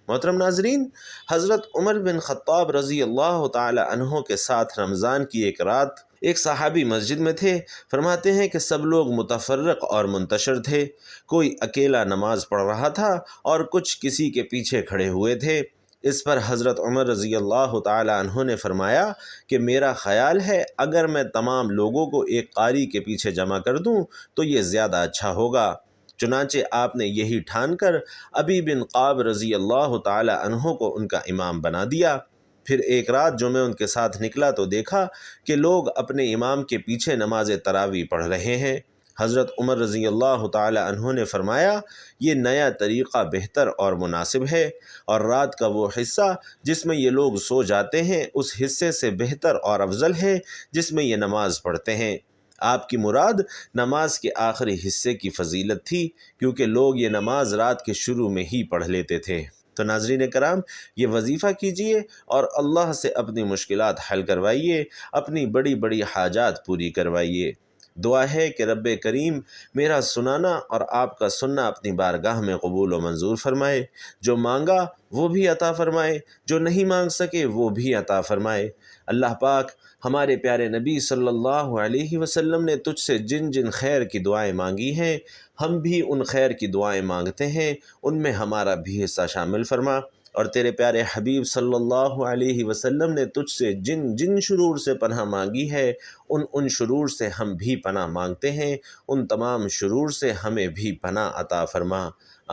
محترم ناظرین، حضرت عمر بن خطاب رضی اللہ تعالی عنہ کے ساتھ رمضان کی ایک رات ایک صحابی مسجد میں تھے۔ فرماتے ہیں کہ سب لوگ متفرق اور منتشر تھے، کوئی اکیلا نماز پڑھ رہا تھا اور کچھ کسی کے پیچھے کھڑے ہوئے تھے۔ اس پر حضرت عمر رضی اللہ تعالی عنہ نے فرمایا کہ میرا خیال ہے اگر میں تمام لوگوں کو ایک قاری کے پیچھے جمع کر دوں تو یہ زیادہ اچھا ہوگا۔ چنانچہ آپ نے یہی ٹھان کر ابی بن قاب رضی اللہ تعالی عنہ کو ان کا امام بنا دیا۔ پھر ایک رات جو میں ان کے ساتھ نکلا تو دیکھا کہ لوگ اپنے امام کے پیچھے نماز تراویح پڑھ رہے ہیں۔ حضرت عمر رضی اللہ تعالی عنہ نے فرمایا، یہ نیا طریقہ بہتر اور مناسب ہے، اور رات کا وہ حصہ جس میں یہ لوگ سو جاتے ہیں اس حصے سے بہتر اور افضل ہے جس میں یہ نماز پڑھتے ہیں۔ آپ کی مراد نماز کے آخری حصے کی فضیلت تھی، کیونکہ لوگ یہ نماز رات کے شروع میں ہی پڑھ لیتے تھے۔ تو ناظرین کرام، یہ وظیفہ کیجئے اور اللہ سے اپنی مشکلات حل کروائیے، اپنی بڑی بڑی حاجات پوری کروائیے۔ دعا ہے کہ رب کریم میرا سنانا اور آپ کا سننا اپنی بارگاہ میں قبول و منظور فرمائے، جو مانگا وہ بھی عطا فرمائے، جو نہیں مانگ سکے وہ بھی عطا فرمائے۔ اللہ پاک ہمارے پیارے نبی صلی اللہ علیہ وسلم نے تجھ سے جن جن خیر کی دعائیں مانگی ہیں، ہم بھی ان خیر کی دعائیں مانگتے ہیں، ان میں ہمارا بھی حصہ شامل فرما۔ اور تیرے پیارے حبیب صلی اللہ علیہ وسلم نے تجھ سے جن جن شرور سے پناہ مانگی ہے، ان شرور سے ہم بھی پناہ مانگتے ہیں، ان تمام شرور سے ہمیں بھی پناہ عطا فرما،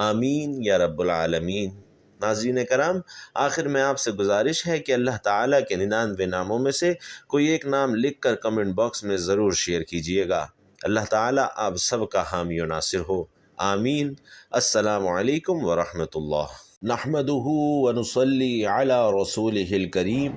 آمین یا رب العالمین۔ ناظرین کرام، آخر میں آپ سے گزارش ہے کہ اللہ تعالیٰ کے 99 ناموں میں سے کوئی ایک نام لکھ کر کمنٹ باکس میں ضرور شیئر کیجیے گا۔ اللہ تعالیٰ آپ سب کا حامی و ناصر ہو، آمین۔ السلام علیکم ورحمۃ اللہ۔ نحمده ونصلي على رسوله الكريم،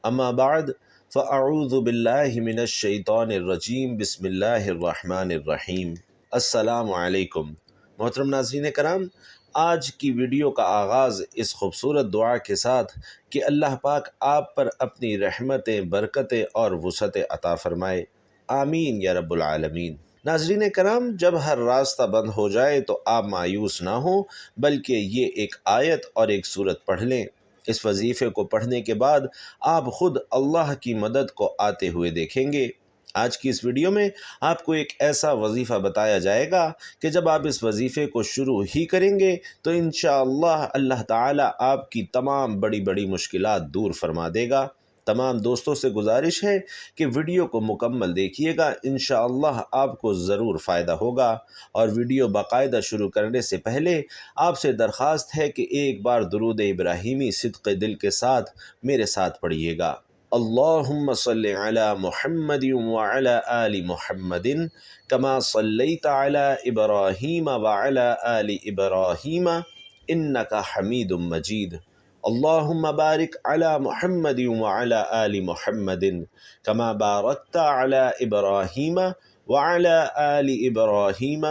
اما بعد فاعوذ باللہ من الشیطان الرجیم، بسم اللہ الرحمن الرحیم۔ السلام علیکم۔ محترم ناظرین کرام، آج کی ویڈیو کا آغاز اس خوبصورت دعا کے ساتھ کہ اللہ پاک آپ پر اپنی رحمتیں، برکتیں اور وسعتیں عطا فرمائے، آمین یا رب العالمین۔ ناظرین کرام، جب ہر راستہ بند ہو جائے تو آپ مایوس نہ ہوں، بلکہ یہ ایک آیت اور ایک سورت پڑھ لیں۔ اس وظیفے کو پڑھنے کے بعد آپ خود اللہ کی مدد کو آتے ہوئے دیکھیں گے۔ آج کی اس ویڈیو میں آپ کو ایک ایسا وظیفہ بتایا جائے گا کہ جب آپ اس وظیفے کو شروع ہی کریں گے تو انشاءاللہ اللہ تعالیٰ آپ کی تمام بڑی بڑی مشکلات دور فرما دے گا۔ تمام دوستوں سے گزارش ہے کہ ویڈیو کو مکمل دیکھیے گا، انشاءاللہ آپ کو ضرور فائدہ ہوگا۔ اور ویڈیو باقاعدہ شروع کرنے سے پہلے آپ سے درخواست ہے کہ ایک بار درود ابراہیمی صدق دل کے ساتھ میرے ساتھ پڑھیے گا۔ اللہم صلی علی محمد وعلی آل محمد کما صلیت علی ابراہیم وعلی آل ابراہیم انک حمید مجید۔ اللہم بارک علی محمد وعلی آل محمد کما بارکت علی ابراہیم وعلی آل ابراہیم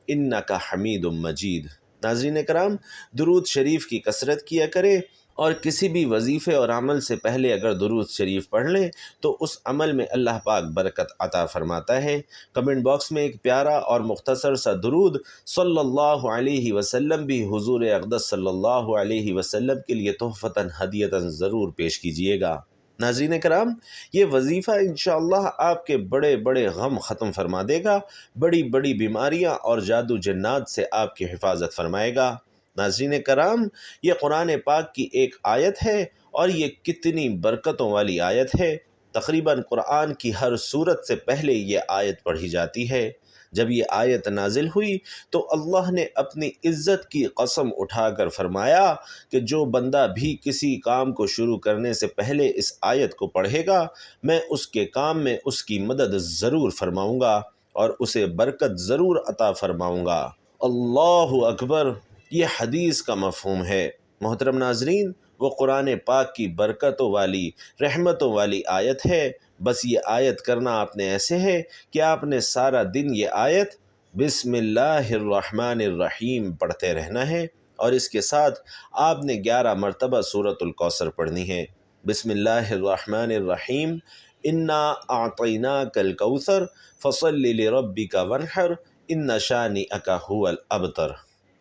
انک حمید مجید۔ ناظرین کرام، درود شریف کی کثرت کیا کریں، اور کسی بھی وظیفے اور عمل سے پہلے اگر درود شریف پڑھ لیں تو اس عمل میں اللہ پاک برکت عطا فرماتا ہے۔ کمنٹ باکس میں ایک پیارا اور مختصر سا درود صلی اللہ علیہ وسلم بھی حضور اقدس صلی اللہ علیہ وسلم کے لیے تحفتاً ہدیتاً ضرور پیش کیجیے گا۔ ناظرین کرام، یہ وظیفہ انشاءاللہ آپ کے بڑے بڑے غم ختم فرما دے گا، بڑی بڑی بیماریاں اور جادو جنات سے آپ کی حفاظت فرمائے گا۔ ناظرین کرام، یہ قرآن پاک کی ایک آیت ہے اور یہ کتنی برکتوں والی آیت ہے۔ تقریباً قرآن کی ہر سورت سے پہلے یہ آیت پڑھی جاتی ہے۔ جب یہ آیت نازل ہوئی تو اللہ نے اپنی عزت کی قسم اٹھا کر فرمایا کہ جو بندہ بھی کسی کام کو شروع کرنے سے پہلے اس آیت کو پڑھے گا، میں اس کے کام میں اس کی مدد ضرور فرماؤں گا اور اسے برکت ضرور عطا فرماؤں گا۔ اللہ اکبر، یہ حدیث کا مفہوم ہے۔ محترم ناظرین، وہ قرآن پاک کی برکتوں والی، رحمتوں والی آیت ہے۔ بس یہ آیت کرنا آپ نے ایسے ہے کہ آپ نے سارا دن یہ آیت بسم اللہ الرحمن الرحیم پڑھتے رہنا ہے، اور اس کے ساتھ آپ نے 11 مرتبہ سورۃ الکوثر پڑھنی ہے۔ بسم اللہ الرحمن الرحیم، انا اعطیناک الکوثر فصل لربک وانحر ان شانئک ھو الابتر۔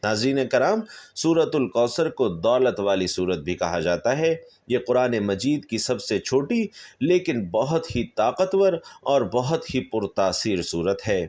ناظرین کرام، سورۃ الکوثر کو دولت والی سورت بھی کہا جاتا ہے۔ یہ قرآن مجید کی سب سے چھوٹی لیکن بہت ہی طاقتور اور بہت ہی پرتاثیر سورت ہے۔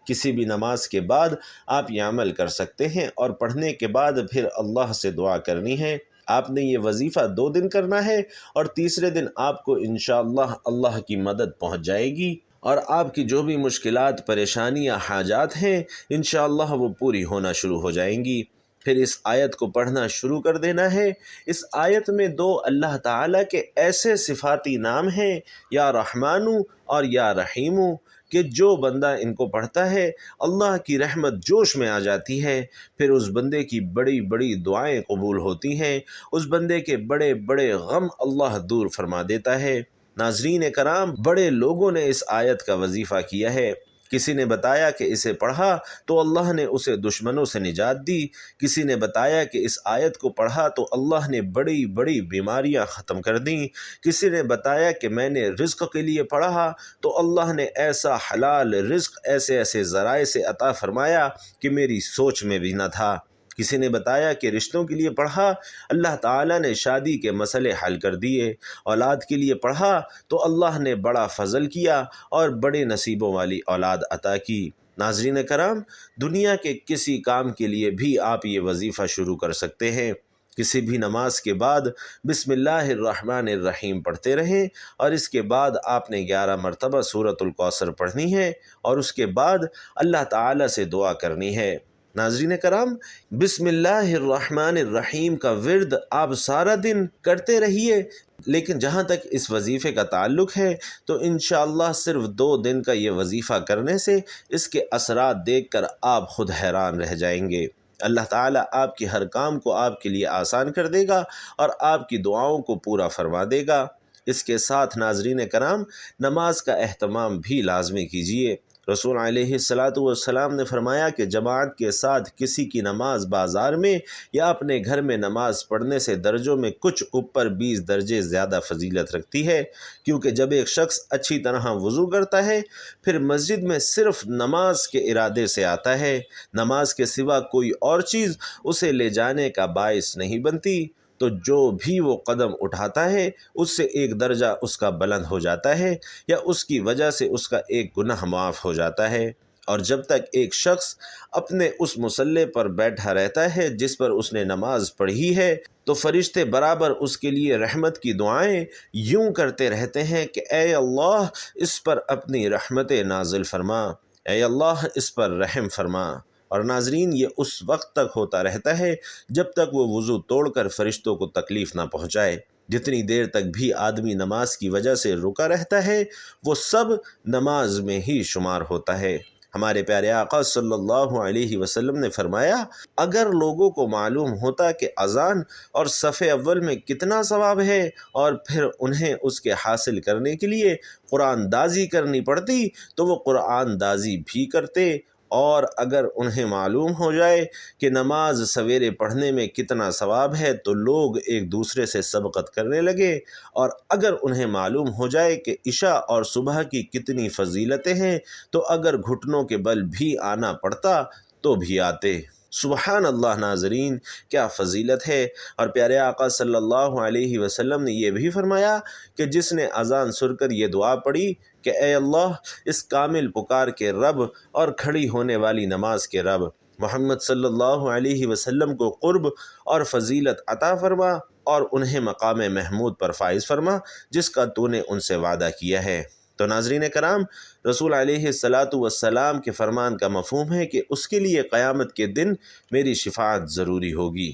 کسی بھی نماز کے بعد آپ یہ عمل کر سکتے ہیں، اور پڑھنے کے بعد پھر اللہ سے دعا کرنی ہے۔ آپ نے یہ وظیفہ 2 دن کرنا ہے، اور تیسرے دن آپ کو انشاءاللہ اللہ کی مدد پہنچ جائے گی، اور آپ کی جو بھی مشکلات، پریشانیاں، حاجات ہیں انشاءاللہ وہ پوری ہونا شروع ہو جائیں گی۔ پھر اس آیت کو پڑھنا شروع کر دینا ہے۔ اس آیت میں 2 اللہ تعالیٰ کے ایسے صفاتی نام ہیں، یا رحمانو اور یا رحیمو، کہ جو بندہ ان کو پڑھتا ہے اللہ کی رحمت جوش میں آ جاتی ہے، پھر اس بندے کی بڑی بڑی دعائیں قبول ہوتی ہیں، اس بندے کے بڑے بڑے غم اللہ دور فرما دیتا ہے۔ ناظرین کرام، بڑے لوگوں نے اس آیت کا وظیفہ کیا ہے۔ کسی نے بتایا کہ اسے پڑھا تو اللہ نے اسے دشمنوں سے نجات دی، کسی نے بتایا کہ اس آیت کو پڑھا تو اللہ نے بڑی بڑی بیماریاں ختم کر دیں، کسی نے بتایا کہ میں نے رزق کے لیے پڑھا تو اللہ نے ایسا حلال رزق ایسے ایسے ذرائع سے عطا فرمایا کہ میری سوچ میں بھی نہ تھا، کسی نے بتایا کہ رشتوں کے لیے پڑھا، اللہ تعالیٰ نے شادی کے مسئلے حل کر دیے، اولاد کے لیے پڑھا تو اللہ نے بڑا فضل کیا اور بڑے نصیبوں والی اولاد عطا کی۔ ناظرین کرام، دنیا کے کسی کام کے لیے بھی آپ یہ وظیفہ شروع کر سکتے ہیں۔ کسی بھی نماز کے بعد بسم اللہ الرحمن الرحیم پڑھتے رہیں، اور اس کے بعد آپ نے 11 مرتبہ سورۃ الکوثر پڑھنی ہے، اور اس کے بعد اللہ تعالیٰ سے دعا کرنی ہے۔ ناظرین کرام، بسم اللہ الرحمن الرحیم کا ورد آپ سارا دن کرتے رہیے، لیکن جہاں تک اس وظیفے کا تعلق ہے تو انشاءاللہ صرف 2 دن کا یہ وظیفہ کرنے سے اس کے اثرات دیکھ کر آپ خود حیران رہ جائیں گے۔ اللہ تعالیٰ آپ کے ہر کام کو آپ کے لیے آسان کر دے گا اور آپ کی دعاؤں کو پورا فرما دے گا۔ اس کے ساتھ ناظرین کرام، نماز کا اہتمام بھی لازمی کیجیے۔ رسول علیہ السلام نے فرمایا کہ جماعت کے ساتھ کسی کی نماز بازار میں یا اپنے گھر میں نماز پڑھنے سے درجوں میں کچھ اوپر 20 درجے زیادہ فضیلت رکھتی ہے، کیونکہ جب ایک شخص اچھی طرح وضو کرتا ہے پھر مسجد میں صرف نماز کے ارادے سے آتا ہے، نماز کے سوا کوئی اور چیز اسے لے جانے کا باعث نہیں بنتی، تو جو بھی وہ قدم اٹھاتا ہے اس سے 1 درجہ اس کا بلند ہو جاتا ہے، یا اس کی وجہ سے اس کا 1 گناہ معاف ہو جاتا ہے۔ اور جب تک ایک شخص اپنے اس مصلی پر بیٹھا رہتا ہے جس پر اس نے نماز پڑھی ہے تو فرشتے برابر اس کے لیے رحمت کی دعائیں یوں کرتے رہتے ہیں کہ اے اللہ اس پر اپنی رحمت نازل فرما، اے اللہ اس پر رحم فرما۔ اور ناظرین، یہ اس وقت تک ہوتا رہتا ہے جب تک وہ وضو توڑ کر فرشتوں کو تکلیف نہ پہنچائے۔ جتنی دیر تک بھی آدمی نماز کی وجہ سے رکا رہتا ہے وہ سب نماز میں ہی شمار ہوتا ہے۔ ہمارے پیارے آقا صلی اللہ علیہ وسلم نے فرمایا، اگر لوگوں کو معلوم ہوتا کہ اذان اور صف اول میں کتنا ثواب ہے اور پھر انہیں اس کے حاصل کرنے کے لیے قرآن دازی کرنی پڑتی تو وہ قرآن دازی بھی کرتے، اور اگر انہیں معلوم ہو جائے کہ نماز سویرے پڑھنے میں کتنا ثواب ہے تو لوگ ایک دوسرے سے سبقت کرنے لگے، اور اگر انہیں معلوم ہو جائے کہ عشاء اور صبح کی کتنی فضیلتیں ہیں تو اگر گھٹنوں کے بل بھی آنا پڑتا تو بھی آتے۔ سبحان اللہ ناظرین، کیا فضیلت ہے۔ اور پیارے آقا صلی اللہ علیہ وسلم نے یہ بھی فرمایا کہ جس نے اذان سن کر یہ دعا پڑھی کہ اے اللہ اس کامل پکار کے رب اور کھڑی ہونے والی نماز کے رب، محمد صلی اللہ علیہ وسلم کو قرب اور فضیلت عطا فرما اور انہیں مقام محمود پر فائز فرما جس کا تو نے ان سے وعدہ کیا ہے۔ تو ناظرین کرام، رسول علیہ الصلاۃ والسلام کے فرمان کا مفہوم ہے کہ اس کے لیے قیامت کے دن میری شفاعت ضروری ہوگی۔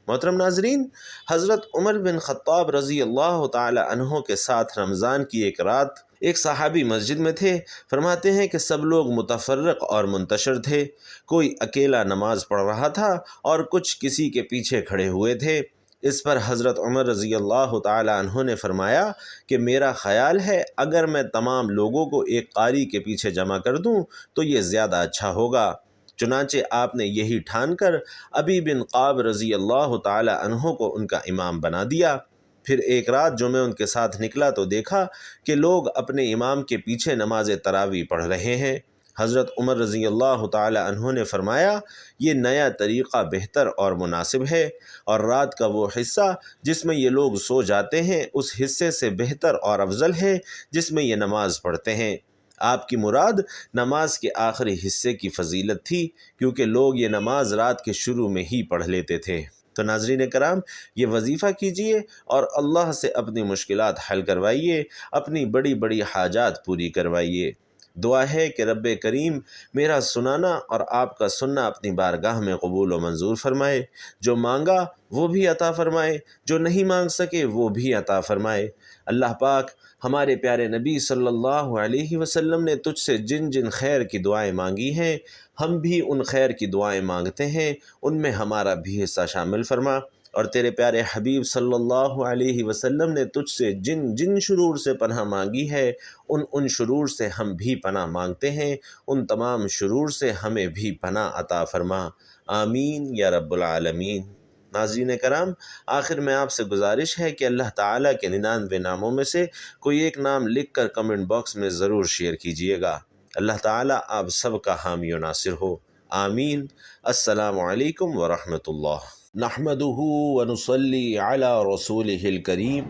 محترم ناظرین، حضرت عمر بن خطاب رضی اللہ تعالی عنہ کے ساتھ رمضان کی ایک رات ایک صحابی مسجد میں تھے۔ فرماتے ہیں کہ سب لوگ متفرق اور منتشر تھے، کوئی اکیلا نماز پڑھ رہا تھا اور کچھ کسی کے پیچھے کھڑے ہوئے تھے۔ اس پر حضرت عمر رضی اللہ تعالی عنہ نے فرمایا کہ میرا خیال ہے اگر میں تمام لوگوں کو ایک قاری کے پیچھے جمع کر دوں تو یہ زیادہ اچھا ہوگا۔ چنانچہ آپ نے یہی ٹھان کر ابی بن قاب رضی اللہ تعالی عنہ کو ان کا امام بنا دیا۔ پھر ایک رات جو میں ان کے ساتھ نکلا تو دیکھا کہ لوگ اپنے امام کے پیچھے نماز تراویح پڑھ رہے ہیں۔ حضرت عمر رضی اللہ تعالی عنہ نے فرمایا یہ نیا طریقہ بہتر اور مناسب ہے، اور رات کا وہ حصہ جس میں یہ لوگ سو جاتے ہیں اس حصے سے بہتر اور افضل ہے جس میں یہ نماز پڑھتے ہیں۔ آپ کی مراد نماز کے آخری حصے کی فضیلت تھی، کیونکہ لوگ یہ نماز رات کے شروع میں ہی پڑھ لیتے تھے۔ تو ناظرین کرام، یہ وظیفہ کیجئے اور اللہ سے اپنی مشکلات حل کروائیے، اپنی بڑی بڑی حاجات پوری کروائیے۔ دعا ہے کہ رب کریم میرا سنانا اور آپ کا سننا اپنی بارگاہ میں قبول و منظور فرمائے، جو مانگا وہ بھی عطا فرمائے، جو نہیں مانگ سکے وہ بھی عطا فرمائے۔ اللہ پاک ہمارے پیارے نبی صلی اللہ علیہ وسلم نے تجھ سے جن جن خیر کی دعائیں مانگی ہیں، ہم بھی ان خیر کی دعائیں مانگتے ہیں، ان میں ہمارا بھی حصہ شامل فرما۔ اور تیرے پیارے حبیب صلی اللہ علیہ وسلم نے تجھ سے جن جن شرور سے پناہ مانگی ہے، ان شرور سے ہم بھی پناہ مانگتے ہیں، ان تمام شرور سے ہمیں بھی پناہ عطا فرما، آمین یا رب العالمین۔ ناظرین کرام، آخر میں آپ سے گزارش ہے کہ اللہ تعالیٰ کے 99 ناموں میں سے کوئی ایک نام لکھ کر کمنٹ باکس میں ضرور شیئر کیجیے گا۔ اللہ تعالیٰ آپ سب کا حامی و ناصر ہو، آمین۔ السلام علیکم ورحمۃ اللہ۔ نحمده ونصلي على رسوله الكريم،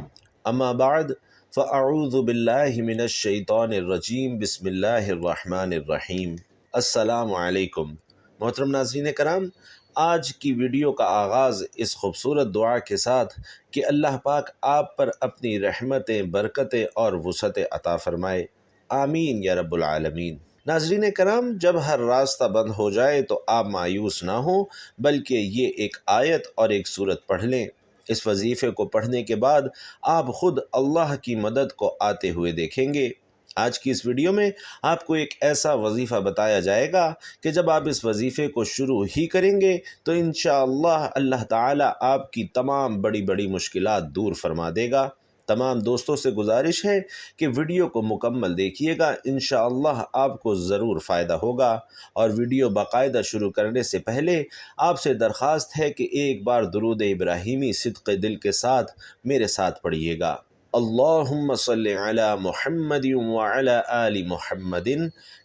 اما بعد فاعوذ باللہ من الشیطان الرجیم، بسم اللہ الرحمن الرحیم۔ السلام علیکم۔ محترم ناظرین کرام، آج کی ویڈیو کا آغاز اس خوبصورت دعا کے ساتھ کہ اللہ پاک آپ پر اپنی رحمتیں، برکتیں اور وسعتیں عطا فرمائے، آمین یا رب العالمین۔ ناظرین کرام، جب ہر راستہ بند ہو جائے تو آپ مایوس نہ ہوں، بلکہ یہ ایک آیت اور ایک سورت پڑھ لیں۔ اس وظیفے کو پڑھنے کے بعد آپ خود اللہ کی مدد کو آتے ہوئے دیکھیں گے۔ آج کی اس ویڈیو میں آپ کو ایک ایسا وظیفہ بتایا جائے گا کہ جب آپ اس وظیفے کو شروع ہی کریں گے تو انشاءاللہ اللہ تعالیٰ آپ کی تمام بڑی بڑی مشکلات دور فرما دے گا۔ تمام دوستوں سے گزارش ہے کہ ویڈیو کو مکمل دیکھیے گا، انشاءاللہ آپ کو ضرور فائدہ ہوگا۔ اور ویڈیو باقاعدہ شروع کرنے سے پہلے آپ سے درخواست ہے کہ ایک بار درود ابراہیمی صدق دل کے ساتھ میرے ساتھ پڑھیے گا۔ اللہم صلی علی محمد وعلی آل محمد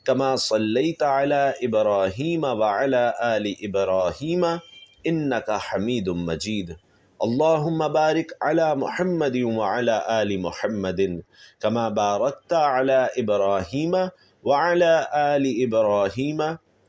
کما صلیت علی ابراہیم وعلی آل ابراہیم انک حمید مجید۔ اللہم بارک علی محمد وعلی آل محمد کما بارکت علی ابراہیم وعلی آل ابراہیم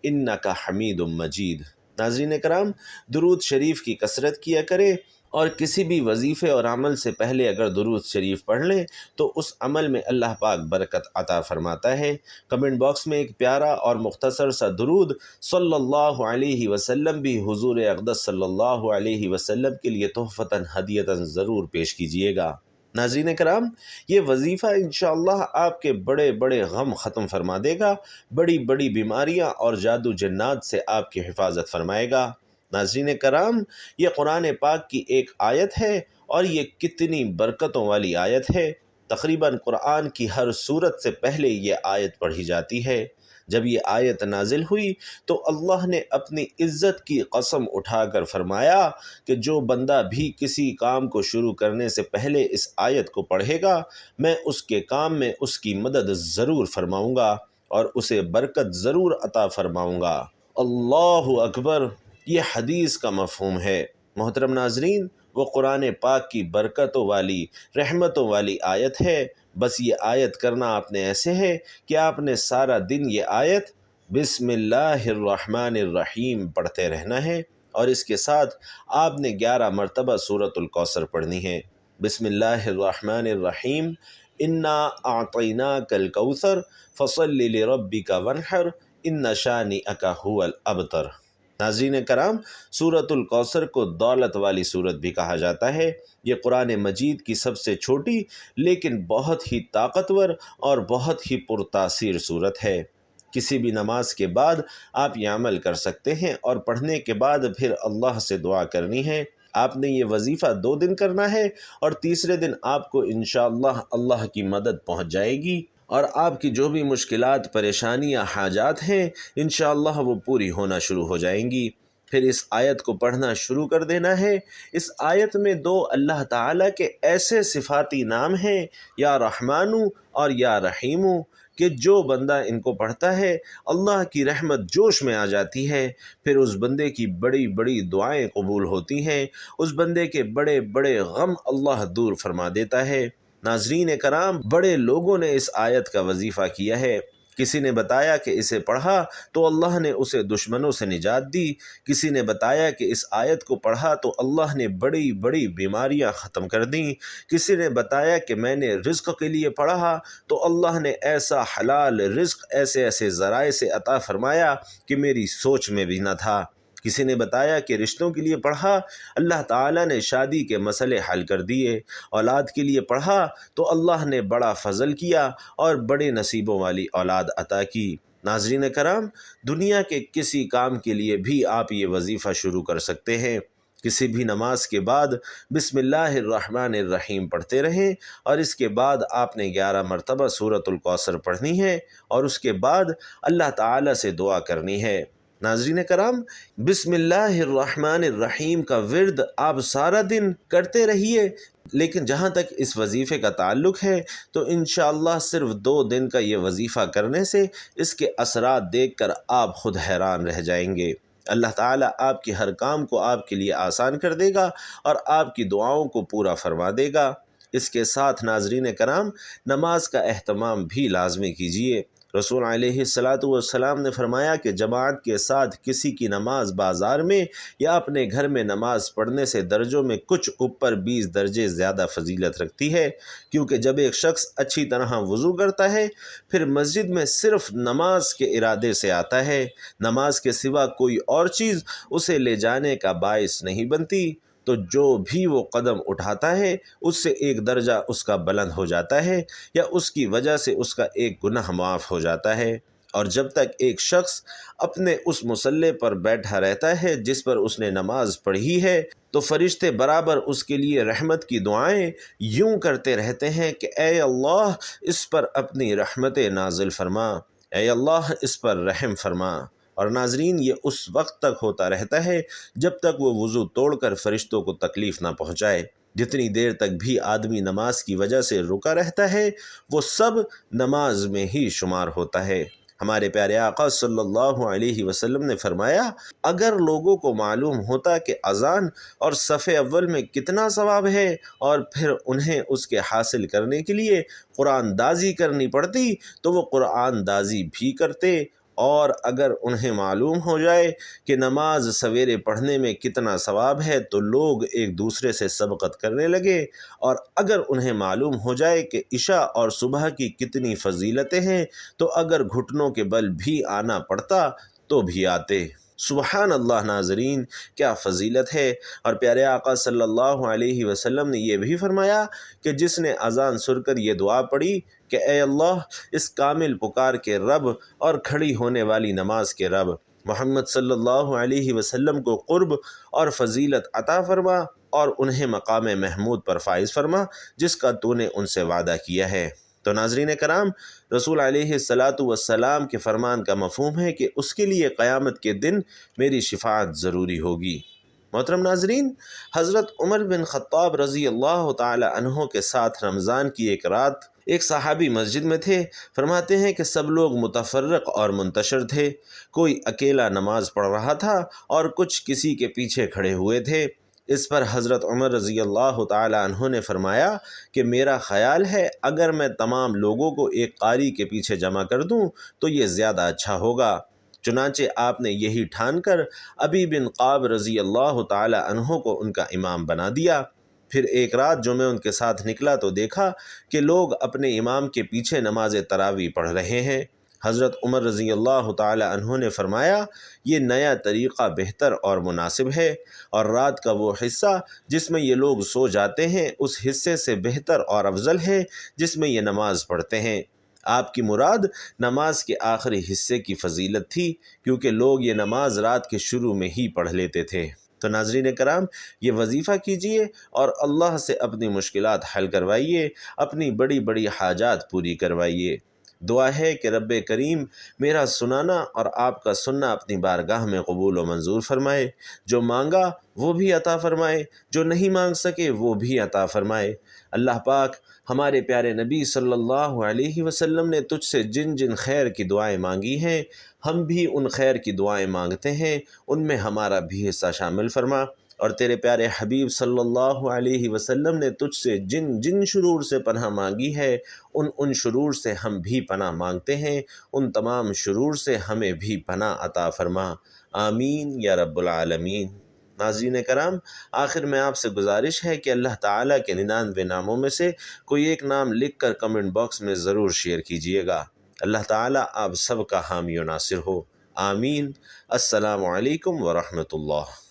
انک حمید مجید۔ ناظرین کرام، درود شریف کی کثرت کیا کریں، اور کسی بھی وظیفے اور عمل سے پہلے اگر درود شریف پڑھ لیں تو اس عمل میں اللہ پاک برکت عطا فرماتا ہے۔ کمنٹ باکس میں ایک پیارا اور مختصر سا درود صلی اللہ علیہ وسلم بھی حضور اقدس صلی اللہ علیہ وسلم کے لیے تحفتاً ہدیتاً ضرور پیش کیجیے گا۔ ناظرین کرام، یہ وظیفہ انشاءاللہ آپ کے بڑے بڑے غم ختم فرما دے گا، بڑی بڑی بیماریاں اور جادو جنات سے آپ کی حفاظت فرمائے گا۔ ناظرین کرام، یہ قرآن پاک کی ایک آیت ہے اور یہ کتنی برکتوں والی آیت ہے۔ تقریباً قرآن کی ہر سورت سے پہلے یہ آیت پڑھی جاتی ہے۔ جب یہ آیت نازل ہوئی تو اللہ نے اپنی عزت کی قسم اٹھا کر فرمایا کہ جو بندہ بھی کسی کام کو شروع کرنے سے پہلے اس آیت کو پڑھے گا، میں اس کے کام میں اس کی مدد ضرور فرماؤں گا اور اسے برکت ضرور عطا فرماؤں گا۔ اللہ اکبر، یہ حدیث کا مفہوم ہے۔ محترم ناظرین، وہ قرآن پاک کی برکتوں والی، رحمتوں والی آیت ہے۔ بس یہ آیت کرنا آپ نے ایسے ہے کہ آپ نے سارا دن یہ آیت بسم اللہ الرحمن الرحیم پڑھتے رہنا ہے، اور اس کے ساتھ آپ نے 11 مرتبہ سورۃ الکوثر پڑھنی ہے۔ بسم اللہ الرحمن الرحیم، انا اعطیناک الکوثر فصل لربک وانحر ان شانئک هو الابتر۔ ناظرین کرام، سورۃ الکوثر کو دولت والی سورت بھی کہا جاتا ہے۔ یہ قرآن مجید کی سب سے چھوٹی لیکن بہت ہی طاقتور اور بہت ہی پرتاثیر سورت ہے۔ کسی بھی نماز کے بعد آپ یہ عمل کر سکتے ہیں، اور پڑھنے کے بعد پھر اللہ سے دعا کرنی ہے۔ آپ نے یہ وظیفہ 2 دن کرنا ہے، اور تیسرے دن آپ کو انشاءاللہ اللہ کی مدد پہنچ جائے گی، اور آپ کی جو بھی مشکلات، پریشانیاں، حاجات ہیں انشاءاللہ وہ پوری ہونا شروع ہو جائیں گی۔ پھر اس آیت کو پڑھنا شروع کر دینا ہے۔ اس آیت میں 2 اللہ تعالیٰ کے ایسے صفاتی نام ہیں، یا رحمانو اور یا رحیمو، کہ جو بندہ ان کو پڑھتا ہے اللہ کی رحمت جوش میں آ جاتی ہے، پھر اس بندے کی بڑی بڑی دعائیں قبول ہوتی ہیں، اس بندے کے بڑے بڑے غم اللہ دور فرما دیتا ہے۔ ناظرین کرام، بڑے لوگوں نے اس آیت کا وظیفہ کیا ہے۔ کسی نے بتایا کہ اسے پڑھا تو اللہ نے اسے دشمنوں سے نجات دی، کسی نے بتایا کہ اس آیت کو پڑھا تو اللہ نے بڑی بڑی بیماریاں ختم کر دیں، کسی نے بتایا کہ میں نے رزق کے لیے پڑھا تو اللہ نے ایسا حلال رزق ایسے ایسے ذرائع سے عطا فرمایا کہ میری سوچ میں بھی نہ تھا، کسی نے بتایا کہ رشتوں کے لیے پڑھا، اللہ تعالیٰ نے شادی کے مسئلے حل کر دیے، اولاد کے لیے پڑھا تو اللہ نے بڑا فضل کیا اور بڑے نصیبوں والی اولاد عطا کی۔ ناظرین کرام، دنیا کے کسی کام کے لیے بھی آپ یہ وظیفہ شروع کر سکتے ہیں۔ کسی بھی نماز کے بعد بسم اللہ الرحمن الرحیم پڑھتے رہیں، اور اس کے بعد آپ نے 11 مرتبہ سورۃ الکوثر پڑھنی ہے، اور اس کے بعد اللہ تعالیٰ سے دعا کرنی ہے۔ ناظرین کرام، بسم اللہ الرحمن الرحیم کا ورد آپ سارا دن کرتے رہیے، لیکن جہاں تک اس وظیفے کا تعلق ہے تو انشاءاللہ صرف 2 دن کا یہ وظیفہ کرنے سے اس کے اثرات دیکھ کر آپ خود حیران رہ جائیں گے۔ اللہ تعالیٰ آپ کے ہر کام کو آپ کے لیے آسان کر دے گا، اور آپ کی دعاؤں کو پورا فرما دے گا۔ اس کے ساتھ ناظرین کرام، نماز کا اہتمام بھی لازمی کیجیے۔ رسول علیہ السلام نے فرمایا کہ جماعت کے ساتھ کسی کی نماز بازار میں یا اپنے گھر میں نماز پڑھنے سے درجوں میں کچھ اوپر 20 درجے زیادہ فضیلت رکھتی ہے، کیونکہ جب ایک شخص اچھی طرح وضو کرتا ہے، پھر مسجد میں صرف نماز کے ارادے سے آتا ہے، نماز کے سوا کوئی اور چیز اسے لے جانے کا باعث نہیں بنتی، تو جو بھی وہ قدم اٹھاتا ہے اس سے 1 درجہ اس کا بلند ہو جاتا ہے، یا اس کی وجہ سے اس کا 1 گناہ معاف ہو جاتا ہے۔ اور جب تک ایک شخص اپنے اس مصلی پر بیٹھا رہتا ہے جس پر اس نے نماز پڑھی ہے، تو فرشتے برابر اس کے لیے رحمت کی دعائیں یوں کرتے رہتے ہیں کہ اے اللہ اس پر اپنی رحمت نازل فرما، اے اللہ اس پر رحم فرما۔ اور ناظرین، یہ اس وقت تک ہوتا رہتا ہے جب تک وہ وضو توڑ کر فرشتوں کو تکلیف نہ پہنچائے۔ جتنی دیر تک بھی آدمی نماز کی وجہ سے رکا رہتا ہے وہ سب نماز میں ہی شمار ہوتا ہے۔ ہمارے پیارے آقا صلی اللہ علیہ وسلم نے فرمایا، اگر لوگوں کو معلوم ہوتا کہ اذان اور صف اول میں کتنا ثواب ہے، اور پھر انہیں اس کے حاصل کرنے کے لیے قرآن دازی کرنی پڑتی تو وہ قرآن دازی بھی کرتے، اور اگر انہیں معلوم ہو جائے کہ نماز سویرے پڑھنے میں کتنا ثواب ہے تو لوگ ایک دوسرے سے سبقت کرنے لگے، اور اگر انہیں معلوم ہو جائے کہ عشاء اور صبح کی کتنی فضیلتیں ہیں تو اگر گھٹنوں کے بل بھی آنا پڑتا تو بھی آتے۔ سبحان اللہ ناظرین، کیا فضیلت ہے۔ اور پیارے آقا صلی اللہ علیہ وسلم نے یہ بھی فرمایا کہ جس نے اذان سن کر یہ دعا پڑھی کہ اے اللہ اس کامل پکار کے رب اور کھڑی ہونے والی نماز کے رب، محمد صلی اللہ علیہ وسلم کو قرب اور فضیلت عطا فرما، اور انہیں مقام محمود پر فائز فرما جس کا تو نے ان سے وعدہ کیا ہے۔ تو ناظرین کرام، رسول علیہ السلام کے فرمان کا مفہوم ہے کہ اس کے لیے قیامت کے دن میری شفاعت ضروری ہوگی۔ محترم ناظرین، حضرت عمر بن خطاب رضی اللہ تعالی عنہ کے ساتھ رمضان کی ایک رات ایک صحابی مسجد میں تھے، فرماتے ہیں کہ سب لوگ متفرق اور منتشر تھے، کوئی اکیلا نماز پڑھ رہا تھا اور کچھ کسی کے پیچھے کھڑے ہوئے تھے۔ اس پر حضرت عمر رضی اللہ تعالی عنہ نے فرمایا کہ میرا خیال ہے اگر میں تمام لوگوں کو ایک قاری کے پیچھے جمع کر دوں تو یہ زیادہ اچھا ہوگا۔ چنانچہ آپ نے یہی ٹھان کر ابی بن قاب رضی اللہ تعالی عنہ کو ان کا امام بنا دیا۔ پھر ایک رات جو میں ان کے ساتھ نکلا تو دیکھا کہ لوگ اپنے امام کے پیچھے نماز تراویح پڑھ رہے ہیں۔ حضرت عمر رضی اللہ تعالی عنہ نے فرمایا یہ نیا طریقہ بہتر اور مناسب ہے، اور رات کا وہ حصہ جس میں یہ لوگ سو جاتے ہیں اس حصے سے بہتر اور افضل ہے جس میں یہ نماز پڑھتے ہیں۔ آپ کی مراد نماز کے آخری حصے کی فضیلت تھی، کیونکہ لوگ یہ نماز رات کے شروع میں ہی پڑھ لیتے تھے۔ تو ناظرین کرام، یہ وظیفہ کیجئے اور اللہ سے اپنی مشکلات حل کروائیے، اپنی بڑی بڑی حاجات پوری کروائیے۔ دعا ہے کہ رب کریم میرا سنانا اور آپ کا سننا اپنی بارگاہ میں قبول و منظور فرمائے، جو مانگا وہ بھی عطا فرمائے، جو نہیں مانگ سکے وہ بھی عطا فرمائے۔ اللہ پاک ہمارے پیارے نبی صلی اللہ علیہ وسلم نے تجھ سے جن جن خیر کی دعائیں مانگی ہیں، ہم بھی ان خیر کی دعائیں مانگتے ہیں، ان میں ہمارا بھی حصہ شامل فرما۔ اور تیرے پیارے حبیب صلی اللہ علیہ وسلم نے تجھ سے جن جن شرور سے پناہ مانگی ہے، ان شرور سے ہم بھی پناہ مانگتے ہیں، ان تمام شرور سے ہمیں بھی پناہ عطا فرما، آمین یا رب العالمین۔ ناظرین کرام، آخر میں آپ سے گزارش ہے کہ اللہ تعالیٰ کے 99 ناموں میں سے کوئی ایک نام لکھ کر کمنٹ باکس میں ضرور شیئر کیجیے گا۔ اللہ تعالیٰ آپ سب کا حامی و ناصر ہو، آمین۔ السلام علیکم ورحمۃ اللہ۔